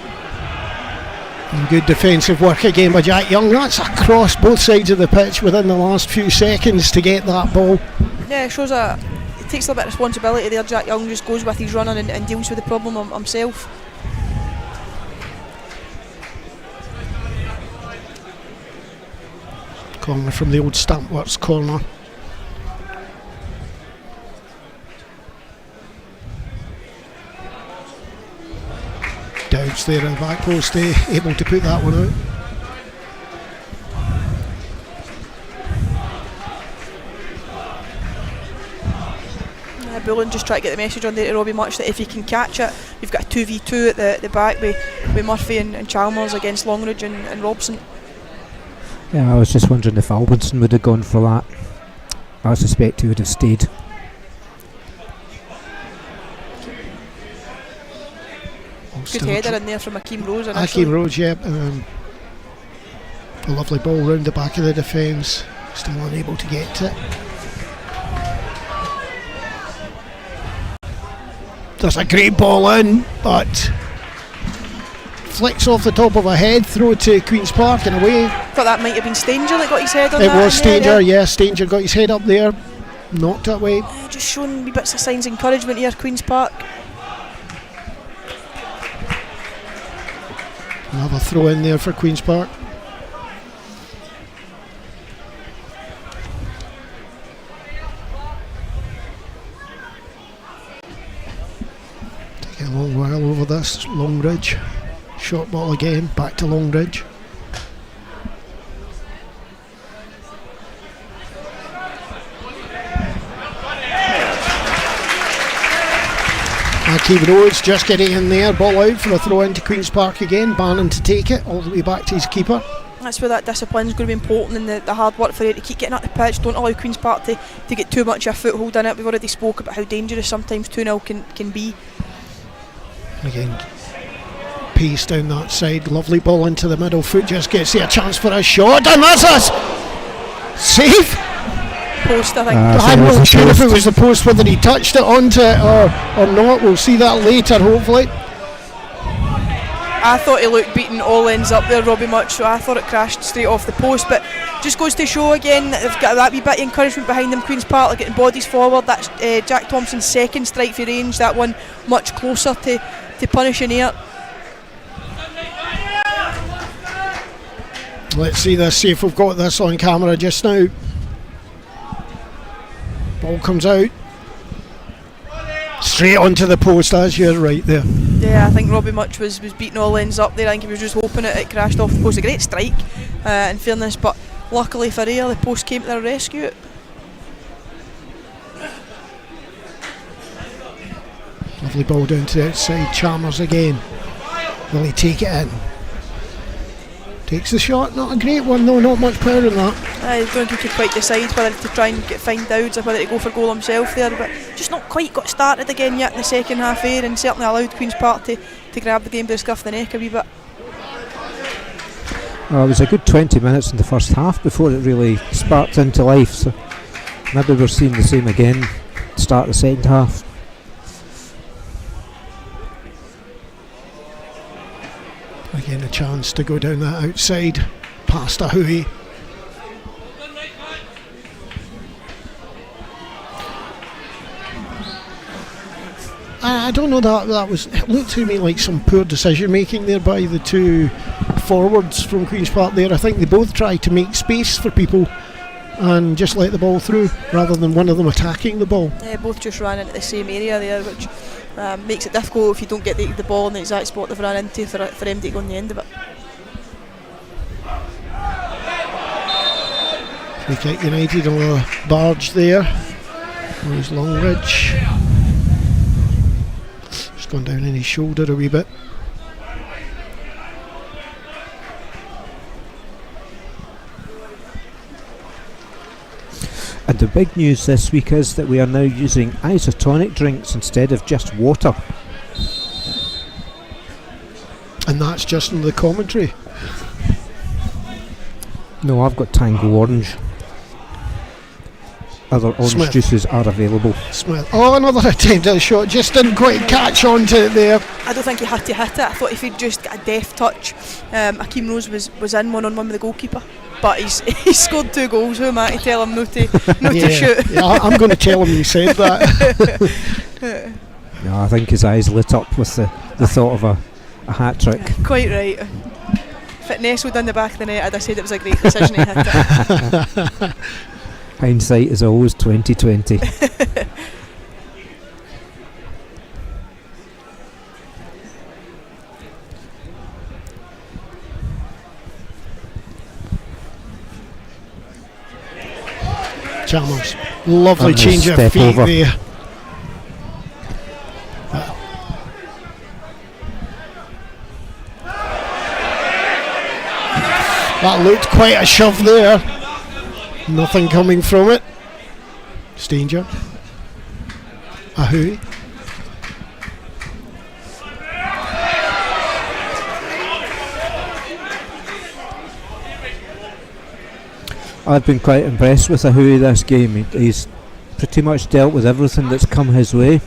And good defensive work again by Jack Young. That's across both sides of the pitch within the last few seconds to get that ball. Yeah, it shows a... takes a little bit of responsibility there. Jack Young just goes with his running and deals with the problem himself. Corner from the old Stampworks corner. Dowds there in the back post, able to put that one out. Bullen just try to get the message on there to Robbie Much that if he can catch it, you've got a 2v2 at the back with Murphy and Chalmers against Longridge and Robson. Yeah, I was just wondering if Albinson would have gone for that. I suspect he would have stayed. Good header in there from Hakeem Rose. Hakeem Rose, yeah. A lovely ball round the back of the defence. Still unable to get to it. There's a great ball in, but flicks off the top of a head, throw to Queen's Park and away. Thought that might have been Stanger that got his head on it that. It was Stanger, yeah. Stanger got his head up there, knocked it away. Just showing wee bits of signs of encouragement here, Queen's Park. Another throw in there for Queen's Park. Taking a long while over this. Longridge. Short ball again, back to Longridge. Hakeem Rose just getting in there, ball out for a throw into Queen's Park again. Bannon to take it all the way back to his keeper. That's where that discipline's going to be important, and the hard work for it to keep getting at the pitch. Don't allow Queen's Park to get too much of a foothold in it. We've already spoke about how dangerous sometimes 2-0 can be. Again, pace down that side, lovely ball into the middle, foot just gets there, a chance for a shot, and that's a save! Post, I think. I'm not sure if it was the post, whether he touched it onto it or not. We'll see that later, hopefully. I thought he looked beaten all ends up there, Robbie Much, so I thought it crashed straight off the post, but just goes to show again that they've got that wee bit of encouragement behind them. Queen's Park are getting bodies forward. That's Jack Thompson's second strike for range, that one much closer to punishing Ayr. Let's see this, see if we've got this on camera just now. Ball comes out straight onto the post, as you're right there. Yeah, I think Robbie Much was beating all ends up there. I think he was just hoping it crashed off the post. A great strike, in fairness, but luckily for Ayr, the post came to their rescue. Lovely ball down to the outside, Chalmers again. Will he take it in? Takes the shot, not a great one though, not much power in that. I don't think he could quite decide whether to try and find Dowds or whether to go for goal himself there, but just not quite got started again yet in the second half here, and certainly allowed Queen's Park to grab the game by the scruff of the neck a wee bit. Well, it was a good 20 minutes in the first half before it really sparked into life, so maybe we're seeing the same again start the second half. Again, a chance to go down that outside, past Ahui. I don't know, that was, it looked to me like some poor decision making there by the two forwards from Queen's Park there. I think they both tried to make space for people and just let the ball through rather than one of them attacking the ball. Yeah, both just ran into the same area there, which makes it difficult if you don't get the ball in the exact spot they've run into for them to go on the end of it. Free kick United on a barge there. There's Longridge. Just gone down in his shoulder a wee bit. And the big news this week is that we are now using isotonic drinks instead of just water. And that's just in the commentary. No, I've got Tango Orange. Other orange Smith. juices are available. Smith. Oh, another attempt at a shot, just didn't quite catch on to it there. I don't think he had to hit it. I thought if he'd just got a deft touch, Akeem Rose was in one-on-one with the goalkeeper. But he's scored 2 goals. Who am I to tell him not to shoot? Yeah, I'm going to tell him he said that. No, I think his eyes lit up with the thought of a hat trick. Quite right. If it nestled in the back of the net, I'd have said it was a great decision to hit it. Hindsight is always 20/20. Chalmers, lovely And change of step feet over. there. That looked quite a shove there. Nothing coming from it. Stanger. Ahui. I've been quite impressed with Ahui this game. He's pretty much dealt with everything that's come his way.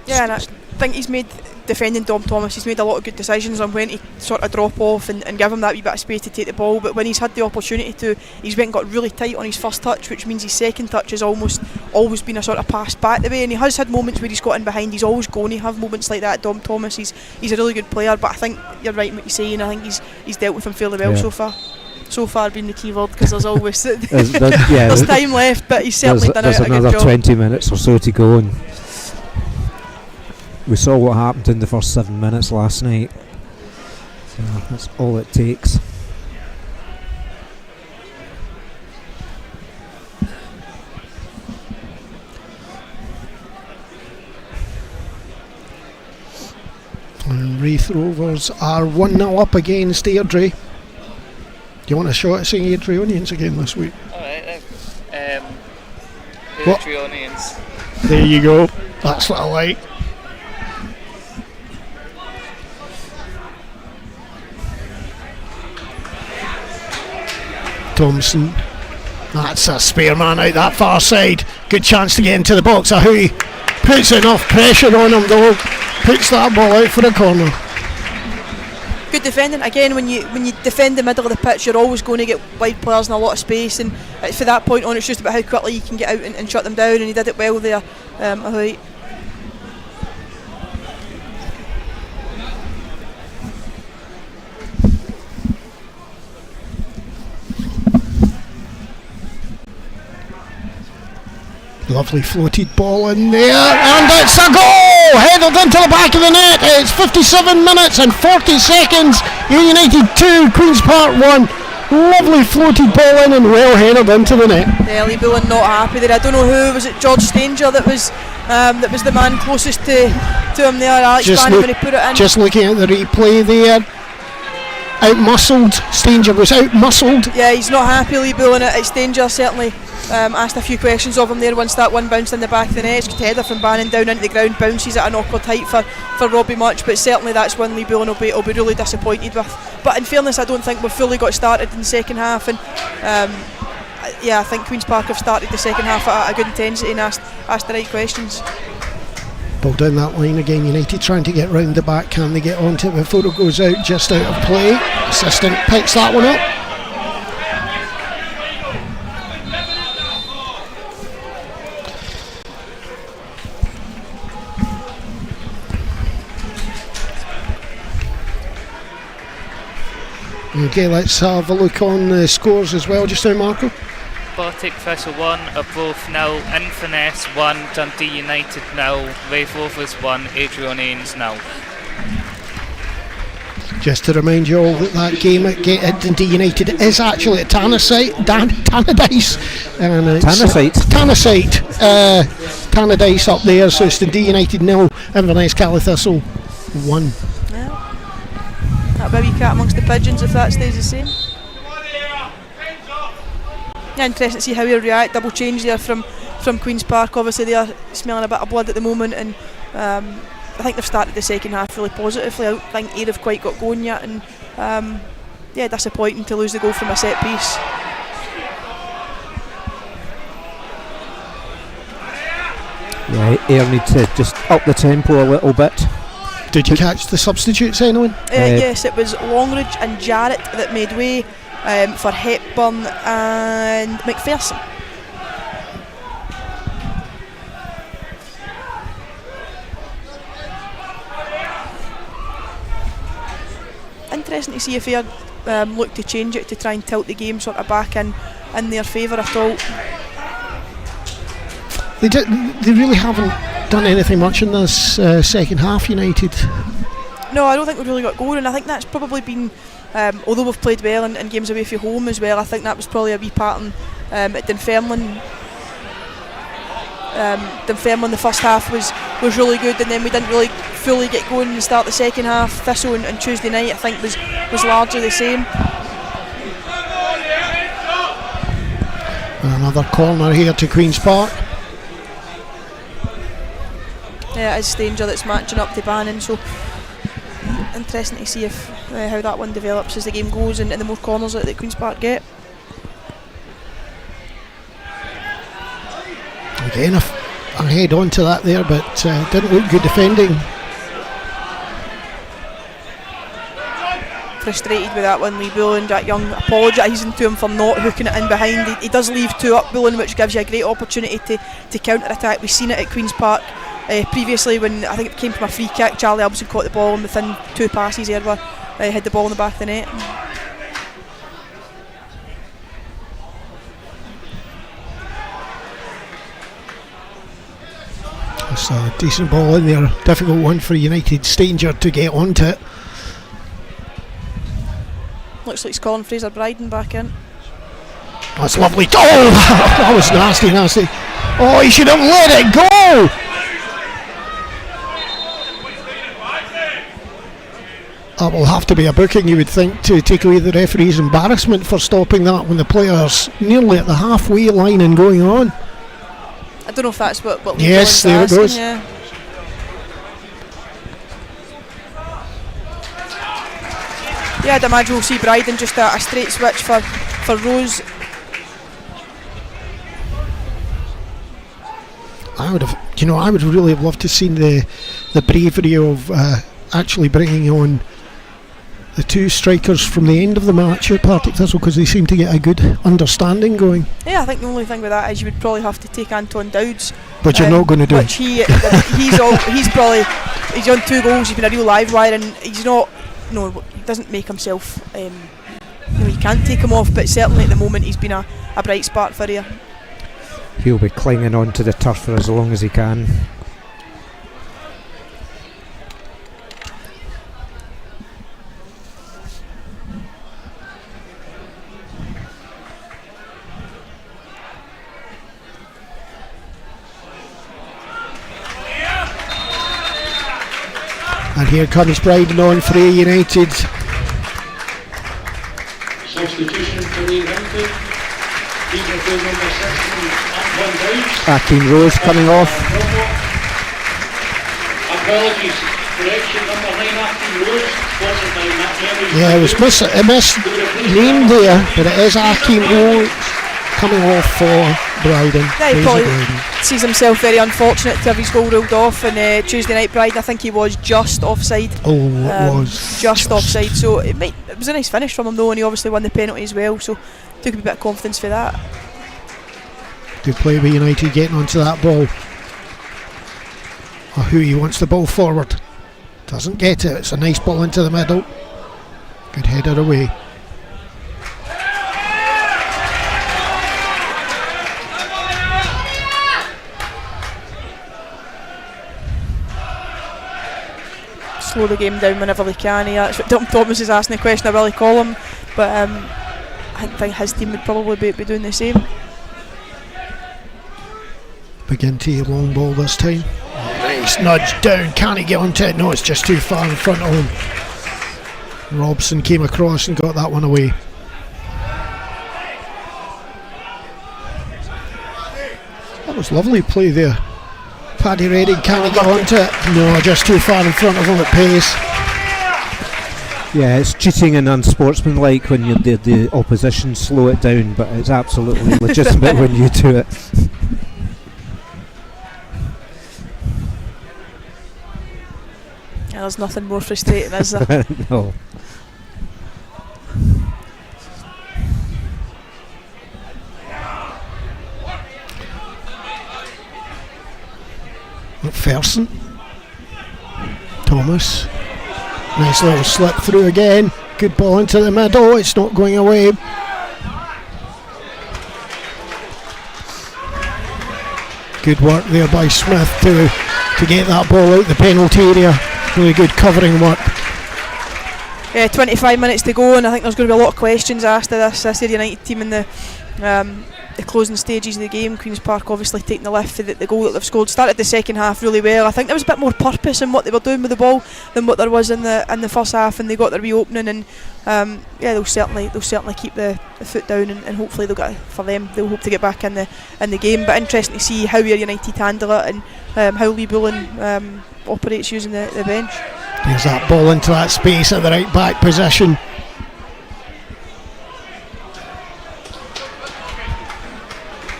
Yeah, and I think he's made, defending Dom Thomas, he's made a lot of good decisions on when to sort of drop off and give him that wee bit of space to take the ball, but when he's had the opportunity to, he's went and got really tight on his first touch, which means his second touch has almost always been a sort of pass back the way, and he has had moments where he's got in behind. He's always going to have moments like that. Dom Thomas, he's a really good player, but I think you're right in what you're saying. I think he's dealt with him fairly well so far. So far being the key word, because there's always there's time left, but he's certainly done a good job. There's another 20 minutes or so to go, and we saw what happened in the first 7 minutes last night, so that's all it takes. And Wraith Rovers are 1-0 up against Airdrie. you want a shot at seeing Adrionians again this week? Alright then. What? Adrionians. There you go. That's what I like. Thompson. That's a spare man out that far side. Good chance to get into the box. Ahui puts enough pressure on him though. Puts that ball out for a corner. Good defending. Again, when you defend the middle of the pitch, you're always going to get wide players and a lot of space. And for that point on, it's just about how quickly you can get out and shut them down. And he did it well there. Ahui. Lovely floated ball in there, and it's a goal! Headed into the back of the net. It's 57 minutes and 40 seconds. Ayr United 2, Queen's Park 1. Lovely floated ball in and well headed into the net. Yeah, Lee Bullen not happy there. I don't know who was it. George Stanger that was the man closest to him there. Alex Bannon when he put it in. Just looking at the replay there. Out-muscled. Stanger was out-muscled. Yeah, he's not happy, Lee Bullen. It's Stanger certainly. Asked a few questions of him there once that one bounced in the back of the net. It's a good header from Bannon down into the ground, bounces at an awkward height for Robbie Much, but certainly that's one Lee Bullen will be really disappointed with. But in fairness, I don't think we've fully got started in the second half, and I think Queen's Park have started the second half at a good intensity and asked the right questions. Ball down that line again, United trying to get round the back. Can they get onto it before it goes out? Just out of play. Assistant picks that one up. Okay, let's have a look on the scores as well just now, Marco. Partick Thistle 1, Arbroath 0, Inverness 1, Dundee United 0, Raith Rovers 1, Adrionians 0. Just to remind you all that game at Dundee United is actually at Tannadice. Tannadice up there, so it's Dundee United 0, Inverness Cali Thistle 1. That'll be a wee cat amongst the pigeons if that stays the same. Yeah, interesting to see how he'll react. Double change there from Queen's Park. Obviously they are smelling a bit of blood at the moment, and I think they've started the second half really positively. I don't think Ayr have quite got going yet, and disappointing to lose the goal from a set piece. Yeah, Ayr need to just up the tempo a little bit. Did you catch the substitutes, anyone? Yes, it was Longridge and Jarrett that made way for Hepburn and McPherson. Interesting to see if Ayr look to change it to try and tilt the game sort of back in their favour at all. They really haven't done anything much in this second half, United. No, I don't think we've really got going, and I think that's probably been, although we've played well in games away from home as well, I think that was probably a wee pattern at Dunfermline. Dunfermline the first half was really good, and then we didn't really fully get going and start the second half. Thistle and Tuesday night I think was largely the same. Another corner here to Queen's Park. Yeah, it is Stanger that's matching up to Bannon, so interesting to see if how that one develops as the game goes and the more corners that Queen's Park get. Again, a head on to that there, but didn't look good defending. Frustrated with that one, Lee Bullen. Jack Young apologising to him for not hooking it in behind. He does leave two up, Bullen, which gives you a great opportunity to counter-attack. We've seen it at Queen's Park previously when I think it came from a free kick. Charlie Albson caught the ball and within two passes Edward had the ball in the back of the net. It's a decent ball in there, difficult one for United. Stanger to get onto it. Looks like he's calling Fraser Bryden back in. That's lovely. Oh, that was nasty. Oh, he should have let it go. That will have to be a booking, you would think, to take away the referee's embarrassment for stopping that when the player's nearly at the halfway line and going on. I don't know if that's what Lee yes, Dillon's there asking, it goes. yeah. Yeah, I'd imagine we'll see Bryden just a straight switch for Rose. I would really have loved to see the bravery of actually bringing on the two strikers from the end of the match at Partick Thistle, because they seem to get a good understanding going. Yeah, I think the only thing with that is you would probably have to take Anton Dowds, but you're not going to do which he's on 2 goals. He's been a real live wire, and he's not. No, he doesn't make himself. You can't take him off, but certainly at the moment he's been a bright spark for you. He'll be clinging on to the turf for as long as he can. And here comes Bryden on for Ayr United. Substitution for Ayr United. Number 16, Anton Dowds. Akeem Rose coming off. Apologies. Correction, number 9, Akeem Rose. Wasn't by Matt Henry. Yeah, it was misnamed there, but it is Akeem Rose coming off for Bryden. Yeah, he probably sees himself very unfortunate to have his goal ruled off on Tuesday night. Bryden, I think he was just offside. Oh, it was just offside. So it was a nice finish from him though, and he obviously won the penalty as well. So took a bit of confidence for that. Good play by United getting onto that ball. Who he wants the ball forward. Doesn't get it. It's a nice ball into the middle. Good header away. Slow the game down whenever they can. That's what Dom Thomas is asking the question. I really call him, but I think his team would probably be doing the same. Begin to a long ball this time. Nice nudge down. Can he get onto it? No, it's just too far in front of him. Robson came across and got that one away. That was lovely play there. Paddy Redding, can he get onto it? No, just too far in front of him at pace. Yeah, it's cheating and unsportsmanlike when the opposition slow it down, but it's absolutely legitimate when you do it. Yeah, there's nothing more frustrating, is there? No. McPherson. Thomas. Nice little slip through again. Good ball into the middle. It's not going away. Good work there by Smith to get that ball out the penalty area. Really good covering work. 25 minutes to go, and I think there's going to be a lot of questions asked of this Ayr United team in the closing stages of the game. Queen's Park obviously taking the lift for the goal that they've scored. Started the second half really well. I think there was a bit more purpose in what they were doing with the ball than what there was in the first half, and they got their reopening, and they'll certainly keep the foot down, and hopefully they'll hope to get back in the game. But interesting to see how Ayr United handle it, and how Lee Bullen operates using the bench. There's that ball into that space at the right back position.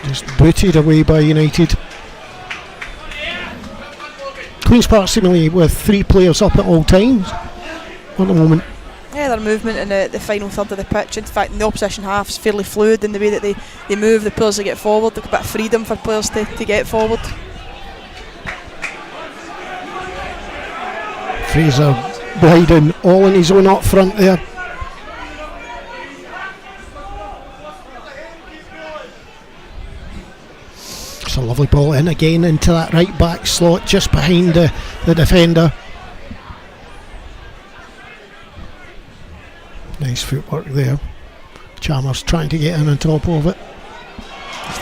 Just booted away by United. Queen's Park seemingly with 3 players up at all times at the moment. Yeah, their movement in the final third of the pitch, in fact in the opposition half, is fairly fluid in the way that they move, the players that get forward. There's a bit of freedom for players to get forward. Fraser Bryden all in his own up front there. It's a lovely ball in again into that right back slot just behind the defender. Nice footwork there. Chalmers trying to get in on top of it.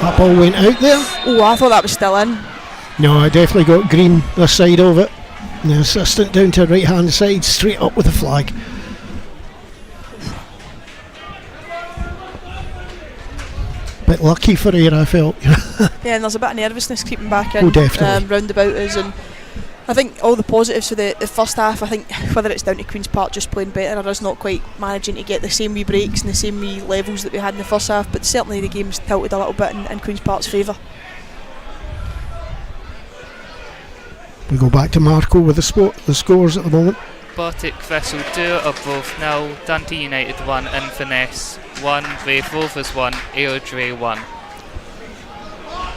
That ball went out there. Oh, I thought that was still in. No, I definitely got green this side of it. And the assistant down to the right hand side, straight up with the flag. Bit lucky for Ayr, I felt. Yeah, and there's a bit of nervousness creeping back in definitely. round about us, and I think all the positives for the first half, I think whether it's down to Queen's Park just playing better or us not quite managing to get the same wee breaks and the same wee levels that we had in the first half, but certainly the game's tilted a little bit in Queen's Park's favour. We go back to Marco with the scores at the moment. Partick Thistle 2, Arbroath 0, Dundee United 1, Inverness 1, Raith Rovers 1, Airdrie 1.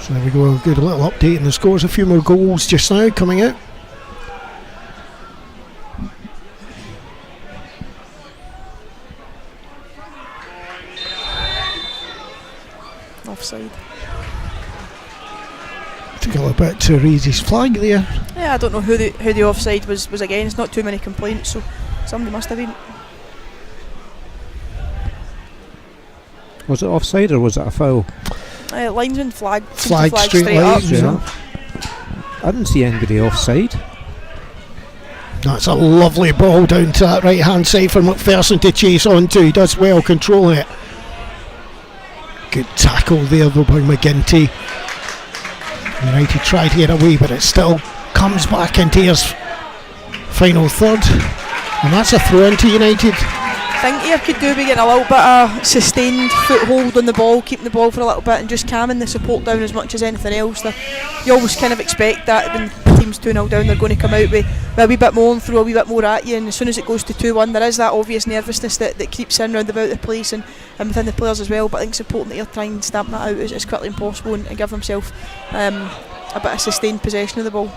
So there we go, a good little update in the scores. A few more goals just now coming out. Offside. Took a little bit to raise his flag there. Yeah, I don't know who the offside was against. Not too many complaints, so somebody must have been. Was it offside or was it a foul? Linesman flag Flag straight up. lines, yeah. I didn't see anybody offside. That's a lovely ball down to that right hand side for McPherson to chase onto. He does well controlling it. Good tackle there though by McGinty. United tried to get away, but it still comes back into his final third, and that's a throw into United. I think Ayr could do be getting a little bit of sustained foothold on the ball, keeping the ball for a little bit and just calming the support down as much as anything else. You always kind of expect that when the team's 2-0 down, they're going to come out with a wee bit more and throw a wee bit more at you, and as soon as it goes to 2-1 there is that obvious nervousness that creeps in round about the place and within the players as well, but I think supporting that Ayr trying and stamp that out as quickly as possible and give themselves a bit of sustained possession of the ball.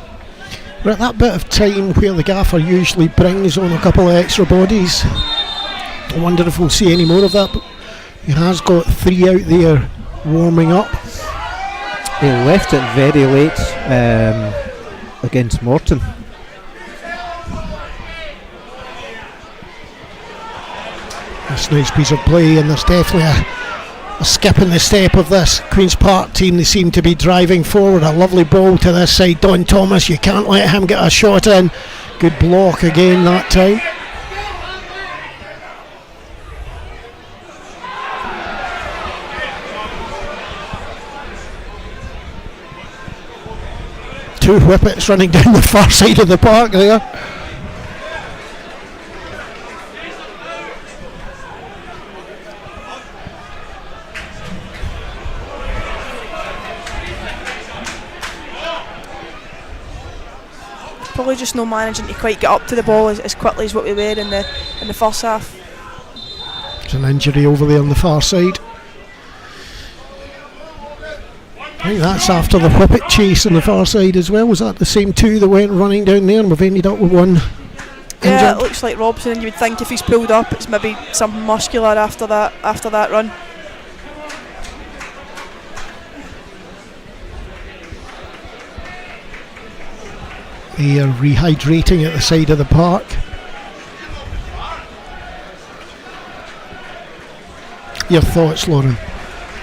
We're at that bit of time where the gaffer usually brings on a couple of extra bodies. I wonder if we'll see any more of that, but he has got 3 out there warming up. He left it very late against Morton. That's a nice piece of play, and there's definitely a skip in the step of this Queen's Park team. They seem to be driving forward. A lovely ball to this side. Don Thomas, you can't let him get a shot in. Good block again that time. Two whippets running down the far side of the park there. Probably just no managing to quite get up to the ball as quickly as what we were in the first half. There's an injury over there on the far side. I think that's after the whippet chase on the far side as well. Was that the same two that went running down there, and we've ended up with one injured? Yeah, it looks like Robson. You would think if he's pulled up, it's maybe something muscular after that run. They are rehydrating at the side of the park. Your thoughts, Lauren?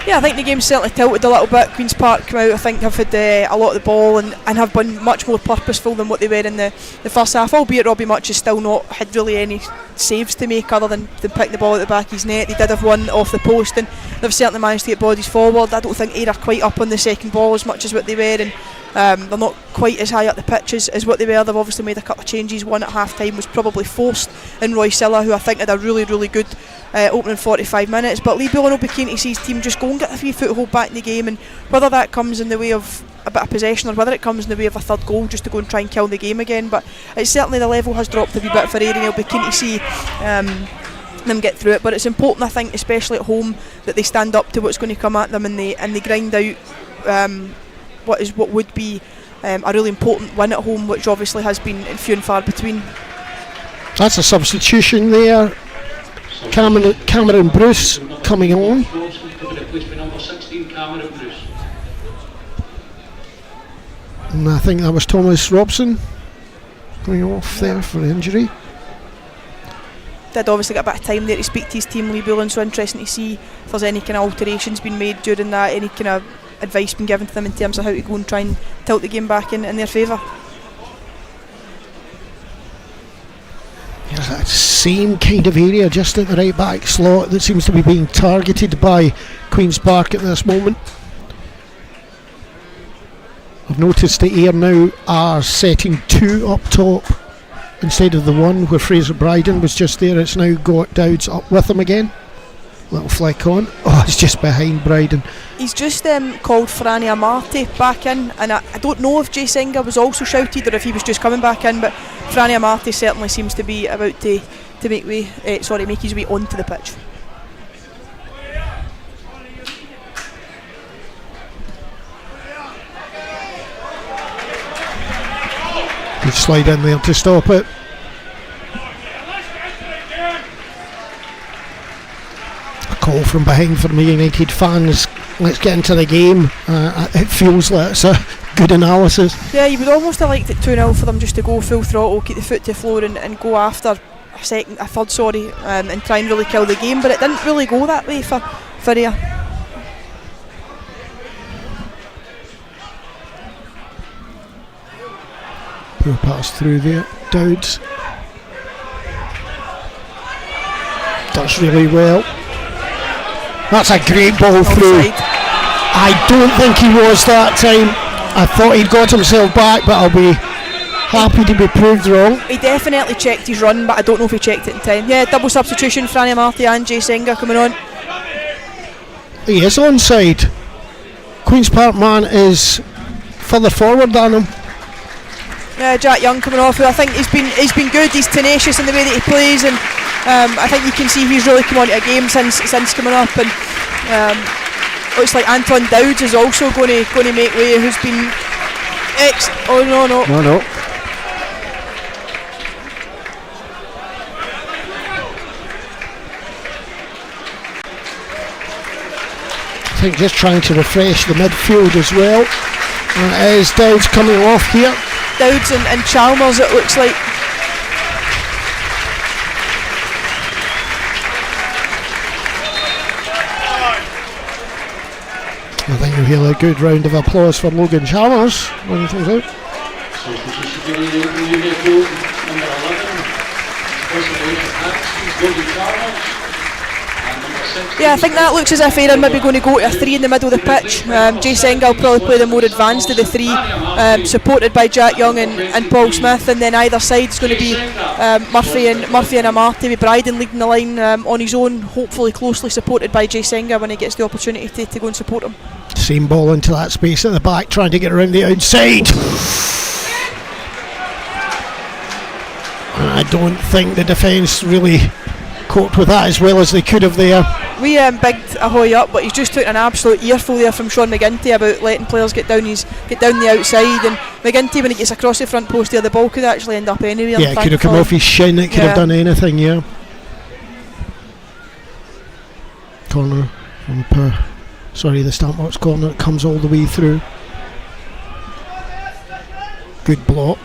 Yeah, I think the game's certainly tilted a little bit. Queen's Park come out, I think, have had a lot of the ball and have been much more purposeful than what they were in the first half, albeit Robbie Much has still not had really any saves to make other than pick the ball at the back of his net. They did have one off the post and they've certainly managed to get bodies forward. I don't think Ayr are quite up on the second ball as much as what they were, and they're not quite as high up the pitch as what they were. They've obviously made a couple of changes. One at half time was probably forced in Roy Silla, who I think had a really, really good opening 45 minutes, but Lee Bullen will be keen to see his team just go and get a few foothold back in the game, and whether that comes in the way of a bit of possession or whether it comes in the way of a third goal just to go and try and kill the game again. But it's certainly the level has dropped a wee bit for Ayr, and he'll be keen to see them get through it. But it's important, I think, especially at home, that they stand up to what's going to come at them and they grind out what would be a really important win at home, which obviously has been few and far between. That's a substitution there. Cameron Bruce coming on. And I think that was Thomas Robson going off there for injury. Did obviously get a bit of time there to speak to his team, Lee Bullen, so interesting to see if there's any kind of alterations been made during that, any kind of advice been given to them in terms of how to go and try and tilt the game back in their favour. same kind of area, just at the right back slot, that seems to be being targeted by Queen's Park at this moment. I've noticed that Ayr now are setting 2 up top instead of the 1 where Fraser Bryden was just there. It's now got Dowds up with him again. Little flick on. Oh, it's just behind Bryden. He's just called Franny Amarte back in, and I don't know if Jay Singer was also shouted or if he was just coming back in, but Franny Amarte certainly seems to be about to make his way onto the pitch. Good slide in there to stop it. A call from behind for the United fans. Let's get into the game. It feels like it's a good analysis. Yeah, you would almost have liked it 2-0 for them just to go full throttle, keep the foot to the floor and go after a third, and try and really kill the game, but it didn't really go that way for Ayr. Poor pass through there. Dowds does really well. That's a great ball through. I don't think he was that time. I thought he'd got himself back, but I'll be happy to be proved wrong. He definitely checked his run, but I don't know if he checked it in time. Yeah, double substitution, Franny Amarte and Jay Singer coming on. He is onside. Queen's Park man is further forward than him. Jack Young coming off, who I think he's been good. He's tenacious in the way that he plays, and I think you can see he's really come on to a game since coming up. And looks like Anton Dowds is also going to make way, who's been No. I think just trying to refresh the midfield as well. And it is Dowds coming off here. Dowds and Chalmers, it looks like. I think you'll hear a good round of applause for Logan Chalmers when he comes out. Yeah, I think that looks as if Ayr are maybe going to go to a 3 in the middle of the pitch. Jay Singer will probably play the more advanced of the 3, supported by Jack Young and Paul Smith, and then either side is going to be Murphy and Amarte, with Bryden leading the line on his own, hopefully closely supported by Jay Singer when he gets the opportunity to go and support him. Same ball into that space at the back, trying to get around the outside. I don't think the defence really coped with that as well as they could have there. We bigged Ahoy up, but he's just took an absolute earful there from Sean McGinty about letting players get down the outside, and McGinty, when he gets across the front post there, the ball could actually end up anywhere. Yeah, it could have come off his shin, it could have done anything, yeah. Corner from the Stampbox corner, it comes all the way through. Good block.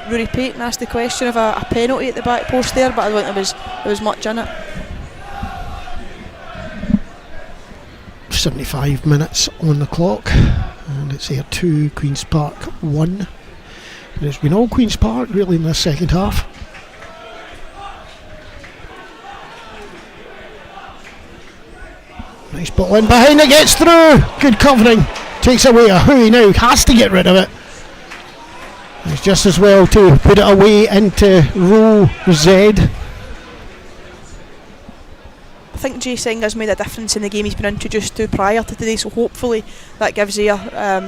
Rory Payton asked the question of a penalty at the back post there, but I don't think there was much in it. 75 minutes on the clock, and it's Ayr 2, Queen's Park 1. And it's been all Queen's Park really in this second half. Nice ball in behind, it gets through. Good covering, takes away a Hui now, has to get rid of it. It's just as well to put it away into row Z. I think Jay Singer's made a difference in the game he's been introduced to prior to today, so hopefully that gives Ayr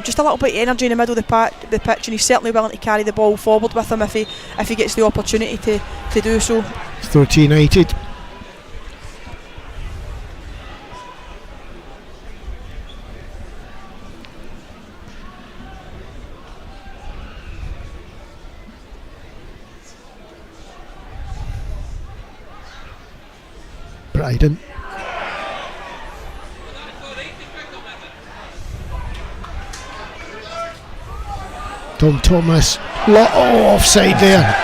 just a little bit of energy in the middle of the pitch, and he's certainly willing to carry the ball forward with him if he gets the opportunity to do so. Throw to United. Bryden. Dom Thomas. Offside there.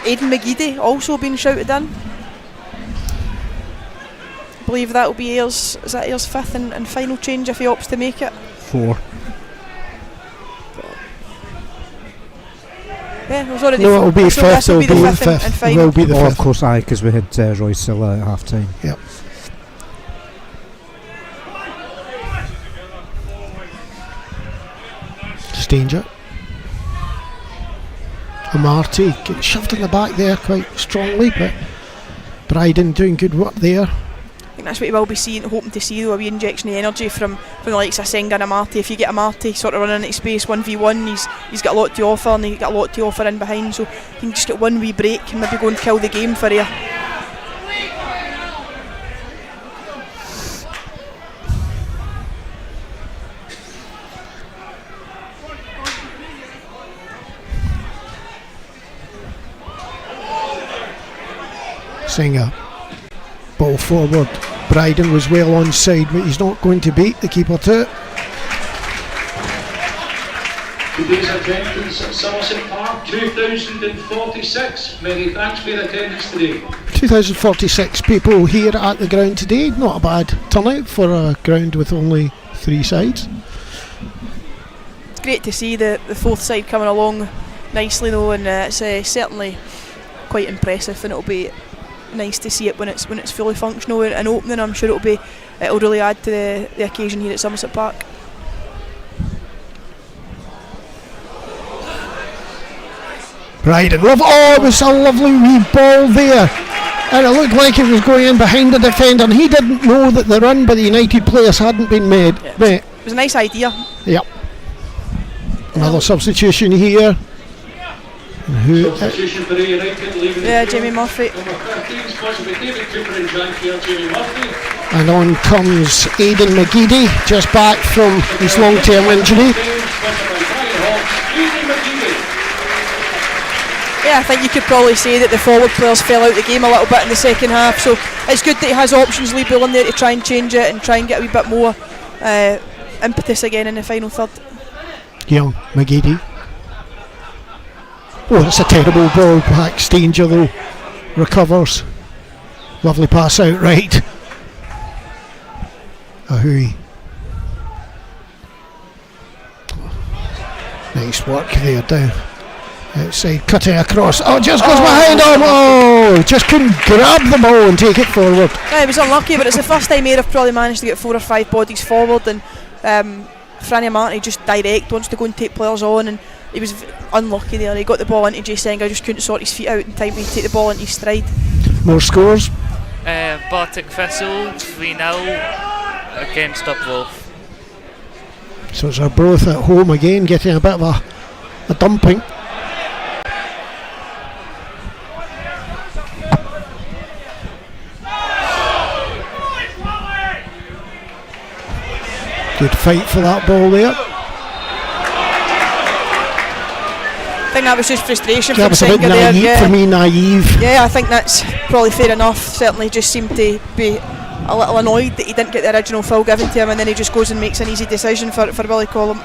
Aidan McGeady also been shouted in. I believe that will be Ayer's 5th and final change if he opts to make it. 4. it was already. No, it'll be so fifth. this will It'll be be the the fifth and fifth. final. Will be the Oh, of fifth. course, aye, because we had Roy Silla at half time. Yep. Danger. Marty getting shoved in the back there quite strongly, but Bryden doing good work there. I think that's what you will be seeing, hoping to see though, a wee injection of energy from the likes of Senga and Marty. If you get a Marty sort of running into space 1v1, he's got a lot to offer, and he's got a lot to offer in behind, so you can just get one wee break and maybe go and kill the game for you. Singer, ball forward. Bryden was well onside, but he's not going to beat the keeper to it. Today's attendance at Somerset Park, 2,046. Many thanks for your attendance today. 2,046 people here at the ground today. Not a bad turnout for a ground with only 3 sides. It's great to see the fourth side coming along nicely though, and it's certainly quite impressive, and it'll be nice to see it when it's fully functional and opening. I'm sure it'll really add to the occasion here at Somerset Park. Bryden, it was a lovely wee ball there, and it looked like it was going in behind the defender, and he didn't know that the run by the United players hadn't been made. Yeah, it was a nice idea. Yep. Another substitution here. Substitution for Ayr United, leaving Jamie Murphy. Number 15, sponsored by David Cooper and John Kerr, Jamie Murphy. And on comes Aidan McGeady, just back from his long-term injury. Yeah, I think you could probably say that the forward players fell out the game a little bit in the second half, so it's good that he has options, Lee Bull in there to try and change it and try and get a wee bit more impetus again in the final third. Young McGeady. Oh, it's a terrible ball back. Stanger though recovers. Lovely pass out right. Ahui. Nice work there down outside, cutting across. Oh, just goes behind him. Oh, just couldn't grab the ball and take it forward. Yeah, it was unlucky, but it's the first time Ayr have probably managed to get 4 or 5 bodies forward, and Franny Marty just direct wants to go and take players on, and he was unlucky there. He got the ball into Jay Senga, just couldn't sort his feet out in time to take the ball into his stride. More scores. Partick Thistle 3-0 against Upwolf. So it's Arbroath at home again, getting a bit of a dumping. Good fight for that ball there. I think that was just frustration That from was a bit Senga there. naive, Yeah. for me, naive. Yeah, I think that's probably fair enough. Certainly just seemed to be a little annoyed that he didn't get the original foul given to him, and then he just goes and makes an easy decision for Willie Collum.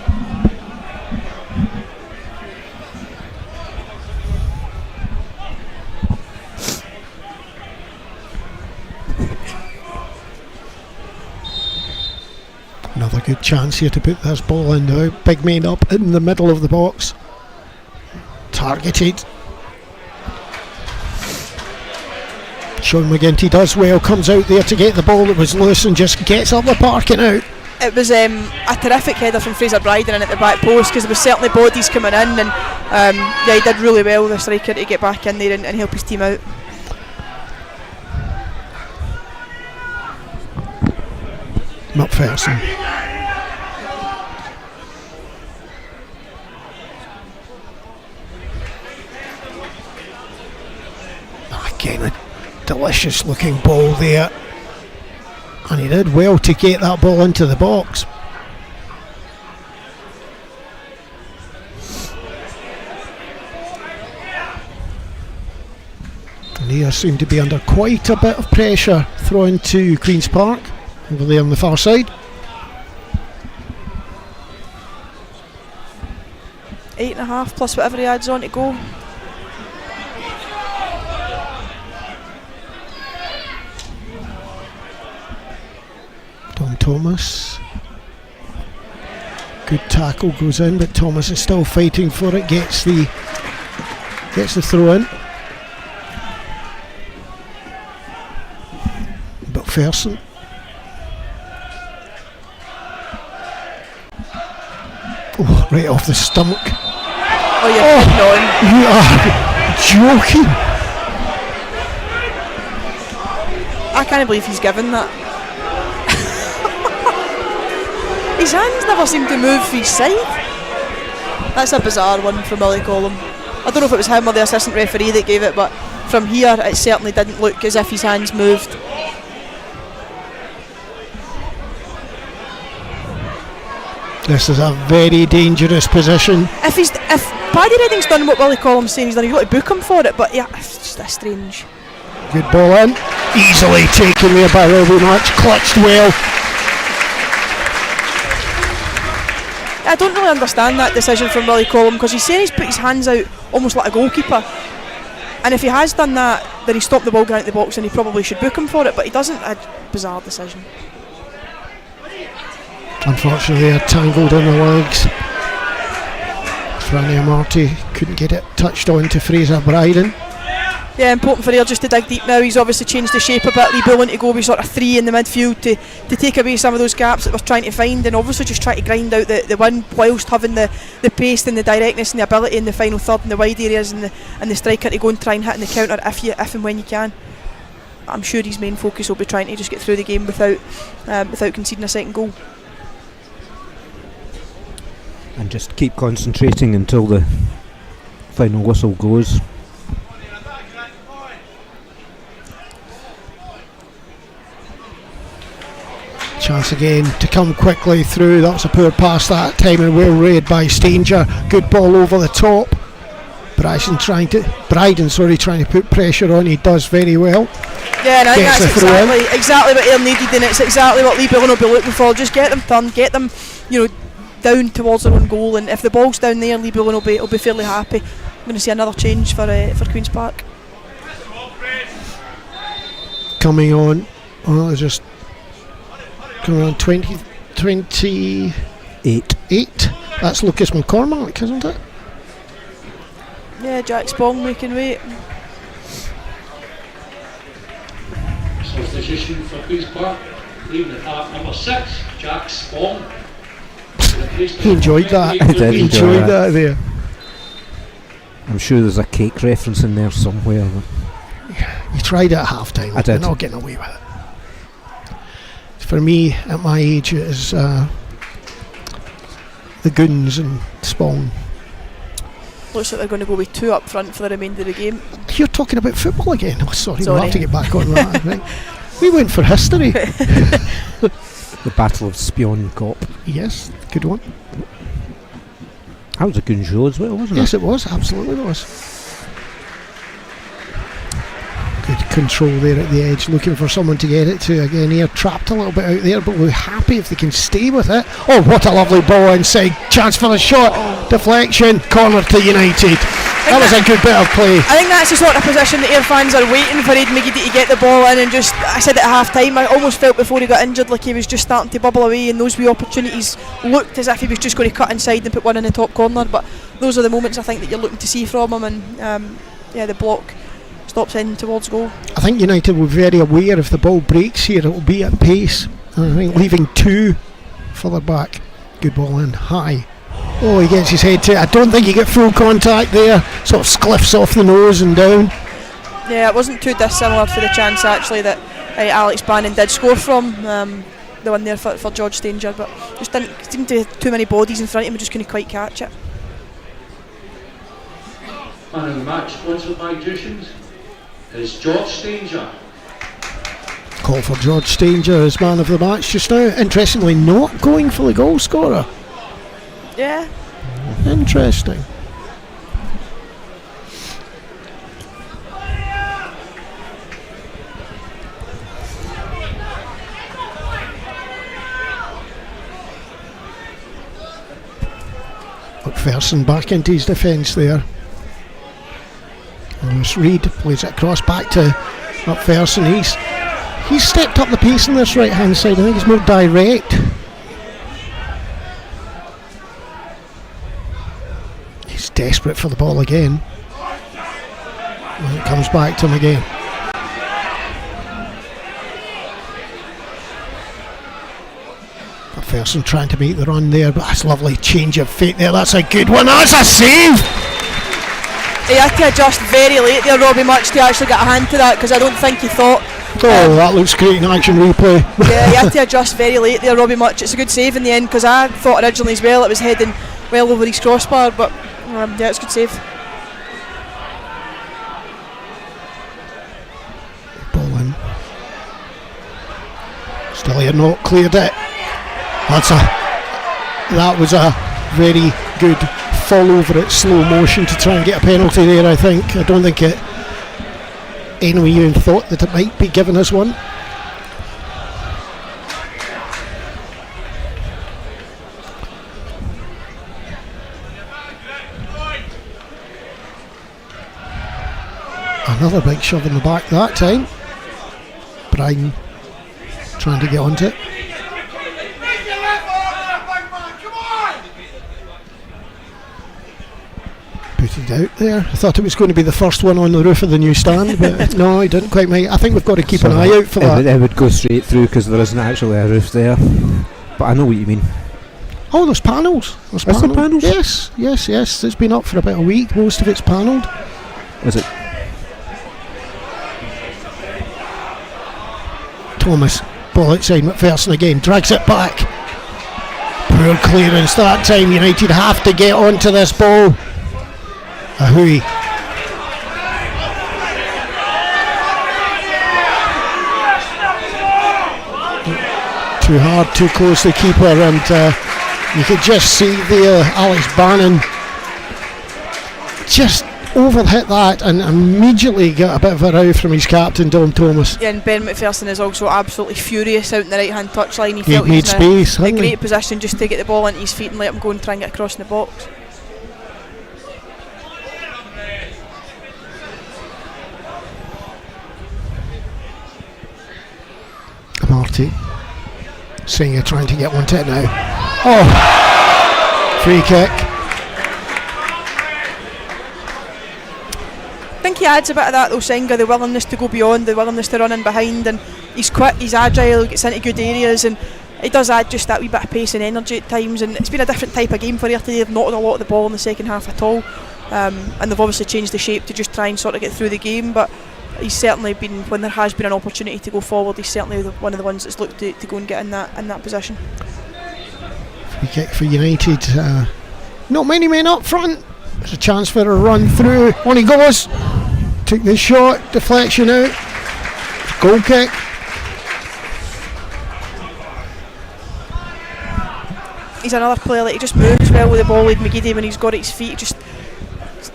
Another good chance here to put this ball in now. Big man up in the middle of the box. Targeted. Sean McGinty does well, comes out there to get the ball that was loose and just gets up the park and out. It was a terrific header from Fraser Bryden in at the back post, because there was certainly bodies coming in, and yeah, he did really well, the striker, to get back in there and help his team out. McPherson. Again, a delicious looking ball there, and he did well to get that ball into the box. And Ayr seem to be under quite a bit of pressure thrown to Queen's Park over there on the far side. 8.5 plus whatever he adds on to go. Thomas. Good tackle goes in, but Thomas is still fighting for it, gets the Gets the throw in. McPherson. Oh, right off the stomach. Oh, you're You are joking. I can't believe he's given that. His hands never seem to move for his side. That's a bizarre one from Willie Collum. I don't know if it was him or the assistant referee that gave it, but from here it certainly didn't look as if his hands moved. This is a very dangerous position. If Paddy Redding's done what Willie Collum's saying he's done, you've got to book him for it, but yeah, it's just a strange. Good ball in. Easily taken there by Robbie March. Clutched well. I don't really understand that decision from Willie Collum, because he's saying he's put his hands out almost like a goalkeeper, and if he has done that, then he stopped the ball going out the box and he probably should book him for it, but he doesn't. A bizarre decision. Unfortunately, they're tangled in the legs. Franny Amarty couldn't get it touched on to Fraser Bryden. Yeah, important for Ayr just to dig deep now. He's obviously changed the shape a bit. Lee Bullen to go with sort of 3 in the midfield to take away some of those gaps that we're trying to find, and obviously just try to grind out the win whilst having the pace and the directness and the ability in the final third and the wide areas and the striker to go and try and hit in the counter if and when you can. I'm sure his main focus will be trying to just get through the game without conceding a second goal. And just keep concentrating until the final whistle goes. Chance again to come quickly through. That was a poor pass that time and well read by Stanger. Good ball over the top. Bryden trying to put pressure on. He does very well. Yeah, and I think that's exactly what Ayr needed, and it's exactly what Lee Bullen will be looking for. Just get them turned, get them, down towards their own goal, and if the ball's down there, Lee Bullen will be fairly happy. I'm going to see another change for Queen's Park. Coming on. They're just coming on 28. That's Lucas McCormack, isn't it? Yeah, Jack Spong making weight. Substitution for Queen's Park, leaving at half number 6, Jack Spong. He enjoyed that. I did enjoy that there. I'm sure there's a cake reference in there somewhere. You tried it at half time. I did. You're not getting away with it. For me, at my age, it is the Goons and Spong. Looks like they're going to go with 2 up front for the remainder of the game. You're talking about football again. Oh, sorry. We'll have to get back on that. Right. We went for history. The Battle of Spion Kop. Yes, good one. That was a good show as well, wasn't it? Yes, it was. Absolutely was. Good control there at the edge, looking for someone to get it to. Again, here trapped a little bit out there, but we're happy if they can stay with it. Oh, what a lovely ball inside. Chance for the shot. Deflection. Corner to United. That was a good bit of play. I think that's the sort of position that Ayr fans are waiting for Aidan McGeady to get the ball in, and just, I said it at half time, I almost felt before he got injured like he was just starting to bubble away, and those wee opportunities looked as if he was just going to cut inside and put one in the top corner, but those are the moments I think that you're looking to see from him, and the block stops in towards goal. I think United will be very aware if the ball breaks here, it will be at pace. And I think leaving 2 further back. Good ball in high. Oh, he gets his head to it. I don't think he get full contact there. Sort of spliffs off the nose and down. Yeah, it wasn't too dissimilar for the chance actually that Alex Bannon did score from. The one there for George Stanger, but just didn't seem to have too many bodies in front of him, just couldn't quite catch it. Man of the match, sponsored by Jushin's, is George Stanger. Call for George Stanger as man of the match just now. Interestingly, not going for the goal scorer. Yeah. Interesting. McPherson back into his defence there. Lewis Reid plays it across back to McPherson. He's stepped up the pace on this right hand side. I think he's more direct. He's desperate for the ball again. When it comes back to him again. McPherson trying to make the run there, but that's a lovely change of fate there. That's a good one. That's a save! He had to adjust very late there, Robbie Much, to actually get a hand to that, because I don't think he thought. Oh, that looks great in action replay. Yeah, he had to adjust very late there, Robbie Much. It's a good save in the end, because I thought originally as well it was heading well over his crossbar, but yeah, it's a good save. Ball in. Still here, not cleared it. That was a very good fall over at slow motion to try and get a penalty there, I think. I don't think anyone even thought that it might be giving us one. Another big shove in the back that time. Brian trying to get onto it. Put it out there. I thought it was going to be the first one on the roof of the new stand, but no, he didn't quite make it. I think we've got to keep an eye out for that. It would go straight through because there isn't actually a roof there. But I know what you mean. Oh, there's panels. Is there panels? Yes. It's been up for about a week. Most of it's panelled. Is it? Thomas, ball outside McPherson again, drags it back. Poor clearance that time. United have to get onto this ball. Ahui. Too hard, too close to the keeper, and you could just see there Alex Bannon just overhit that and immediately got a bit of a row from his captain Dom Thomas. Yeah, and Ben McPherson is also absolutely furious out in the right hand touchline. He felt made space, in a great position just to get the ball into his feet and let him go and try and get across in the box. Marty Singer trying to get one to it now. Oh, free kick. I think he adds a bit of that though, Singer, the willingness to go beyond, the willingness to run in behind, and he's quick, he's agile, gets into good areas, and he does add just that wee bit of pace and energy at times. And it's been a different type of game for Ayr today. They've not had a lot of the ball in the second half at all, and they've obviously changed the shape to just try and sort of get through the game, but he's certainly been, when there has been an opportunity to go forward, he's certainly one of the ones that's looked to go and get in that position. Free kick for United. Not many men up front. There's a chance for a run through. On he goes. Took the shot. Deflection out. Goal kick. He's another player that he just moves well with the ball. With McGeady when he's got at his feet, just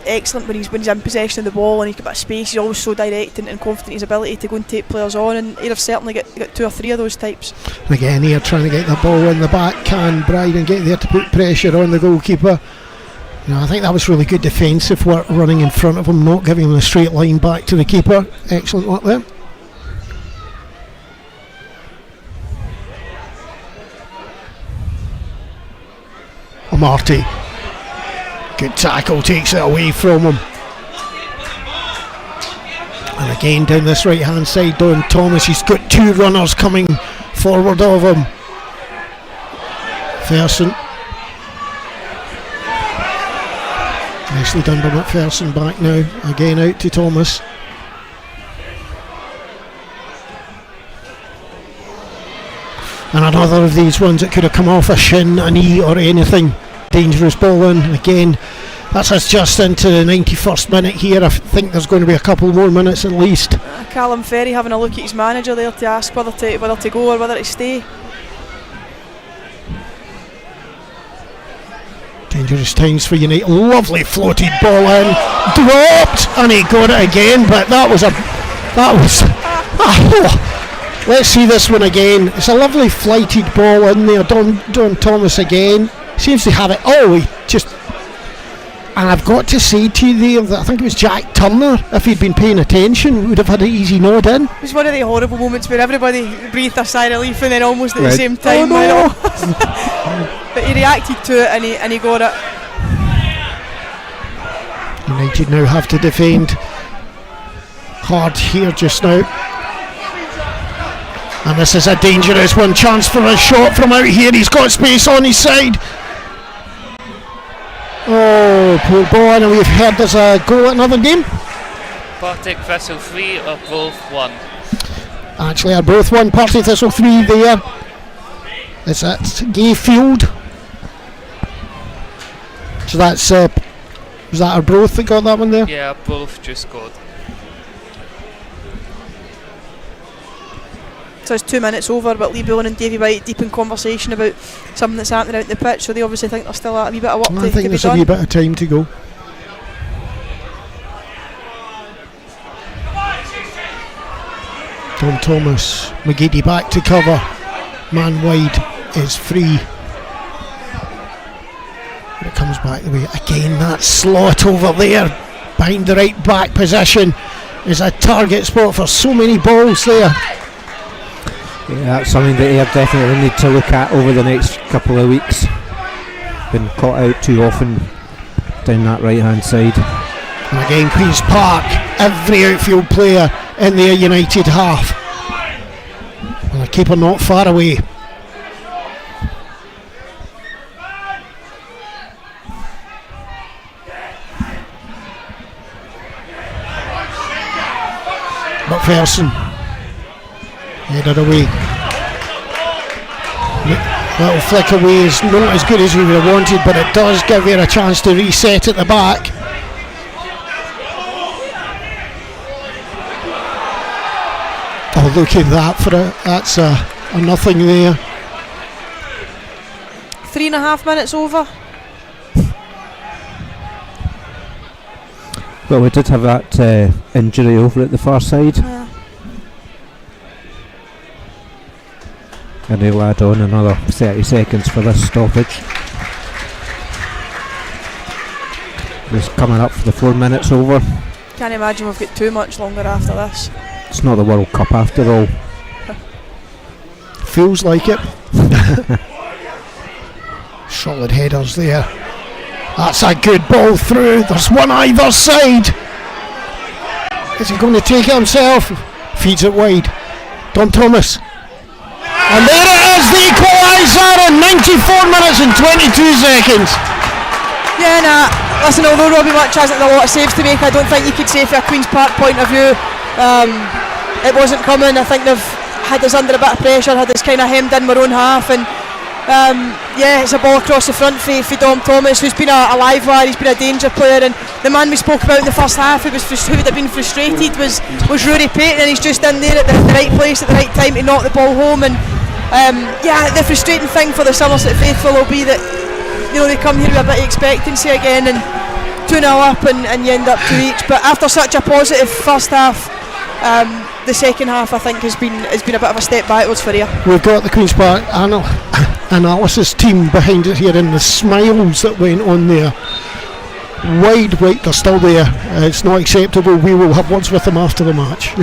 excellent when he's in possession of the ball and he's got a bit of space. He's always so direct and confident in his ability to go and take players on, and Ayr have certainly got 2 or 3 of those types. And again here trying to get the ball in the back. Can Bryden get there to put pressure on the goalkeeper? You know, I think that was really good defensive work, running in front of him, not giving him a straight line back to the keeper. Excellent work there. Marty, good tackle, takes it away from him. And again down this right hand side, Don Thomas, he's got 2 runners coming forward of him. McPherson, nicely done by McPherson. Back now, again out to Thomas. And another of these ones that could have come off a shin, a knee or anything. Dangerous ball in. Again, that's us just into the 91st minute here. I think there's going to be a couple more minutes at least. Callum Ferry having a look at his manager there to ask whether to go or whether to stay. Dangerous times for United. Lovely floated ball in, dropped, and he got it again. But that was let's see this one again. It's a lovely flighted ball in there. Don Thomas again seems to have it. And I've got to say to you there that I think it was Jack Turner, if he'd been paying attention, would have had an easy nod in. It was one of the horrible moments where everybody breathed a sigh of relief and then almost at the same time but he reacted to it and he got it. United now have to defend. hard here just now. And this is a dangerous one. Chance for a shot from out here. He's got space on his side. Oh, poor boy. And we've heard there's a goal at another game. Partick Thistle 3 or both 1. Actually, are both 1. Partick Thistle 3 there. It's at Gayfield. So that's was that Arbroath that got that one there? Yeah, both just scored. So it's 2 minutes over, but Lee Bullen and Davy White deep in conversation about something that's happening out in the pitch, so they obviously think there's still a wee bit of work to be done. I think there's a wee bit of time to go. Tom Thomas, McGeady back to cover. Man wide is free. But it comes back the way again. That slot over there behind the right back position is a target spot for so many balls there. Yeah, that's something that Ayr definitely need to look at over the next couple of weeks. Been caught out too often down that right hand side. And again, Queen's Park, every outfield player in the Ayr United half. And the keeper not far away. McPherson headed away. Little flick away is not as good as we would have wanted, but it does give you a chance to reset at the back. Oh, look at that for that's a nothing there. 3.5 minutes over. Well, we did have that injury over at the far side. Yeah. And they'll add on another 30 seconds for this stoppage. It's coming up for the 4 minutes over. Can't imagine we've got too much longer after this. It's not the World Cup after all. Feels like it. Solid headers there. That's a good ball through. There's one either side. Is he going to take it himself? Feeds it wide. Don Thomas. And there it is, the equaliser in 94 minutes and 22 seconds. Yeah, nah. Listen, although Robbie Much hasn't a lot of saves to make, I don't think you could say from a Queen's Park point of view it wasn't coming. I think they've had us under a bit of pressure, had us kind of hemmed in our own half, and yeah, it's a ball across the front for Dom Thomas, who's been a live wire. He's been a danger player, and the man we spoke about in the first half who would have been frustrated was Rory Payton, and he's just in there at the right place at the right time to knock the ball home. And yeah, the frustrating thing for the Somerset faithful will be that, you know, they come here with a bit of expectancy again, and 2-0 up and you end up 2 each. But after such a positive first half, the second half I think has been a bit of a step backwards for you. We've got the Queen's Park analysis team behind it here, and the smiles that went on there. Wide right, they're still there. It's not acceptable. We will have words with them after the match.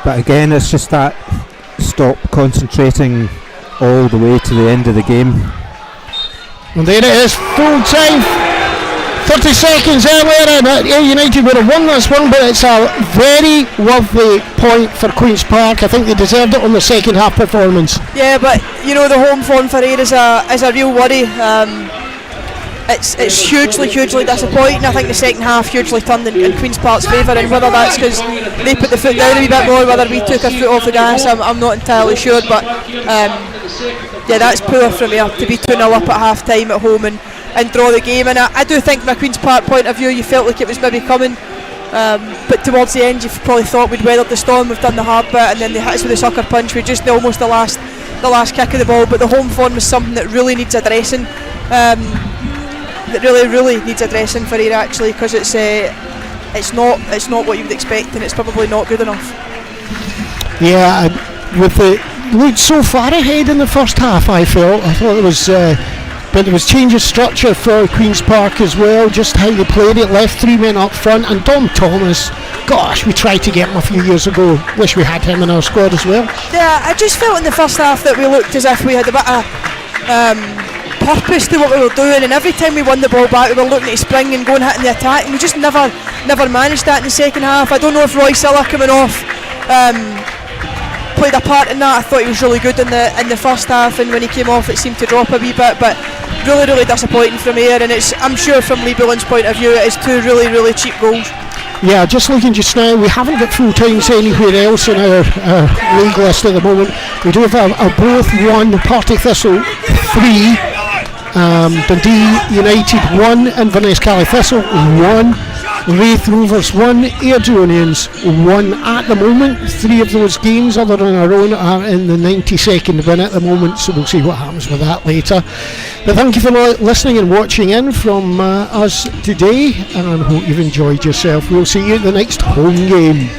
But again, it's just that stop concentrating all the way to the end of the game. And there it is, full time. 30 seconds earlier, and Ayr United would have won this one, but it's a very worthy point for Queen's Park. I think they deserved it on the second half performance. Yeah, but you know, the home form for Ayr is a real worry. It's hugely disappointing. I think the second half hugely turned in Queen's Park's favour, and whether that's because they put the foot down a wee bit more, whether we took our foot off the gas, I'm not entirely sure. But yeah, that's poor from here to be 2-0 up at half time at home and draw the game. And I do think from a Queen's Park point of view, you felt like it was maybe coming, but towards the end you probably thought we'd weathered the storm, we've done the hard bit, and then they hit us with a sucker punch. We just almost the last kick of the ball. But the home form is something that really needs addressing. That really needs addressing for Ayr, actually, because it's not what you would expect, and it's probably not good enough. Yeah, looked so far ahead in the first half. I thought it was, but there was change of structure for Queen's Park as well. Just how they played it, left 3 men up front, and Dom Thomas. Gosh, we tried to get him a few years ago. Wish we had him in our squad as well. Yeah, I just felt in the first half that we looked as if we had a bit of purpose to what we were doing, and every time we won the ball back we were looking to spring and go and hit in the attack, and we just never managed that in the second half. I don't know if Roy Silla coming off played a part in that. I thought he was really good in the first half, and when he came off it seemed to drop a wee bit, but really disappointing from Ayr, and I'm sure from Lee Bullen's point of view it is two really cheap goals. Yeah, just looking just now, we haven't got full times anywhere else in our league list at the moment. We do have a both 1, Partick Thistle 3, Dundee United 1, Inverness Cali Thistle 1, Wraith Rovers 1, Ayr Unions 1 at the moment. 3 of those games other than our own are in the 92nd win at the moment, so we'll see what happens with that later. But thank you for listening and watching in from us today, and I hope you've enjoyed yourself. We'll see you at the next home game.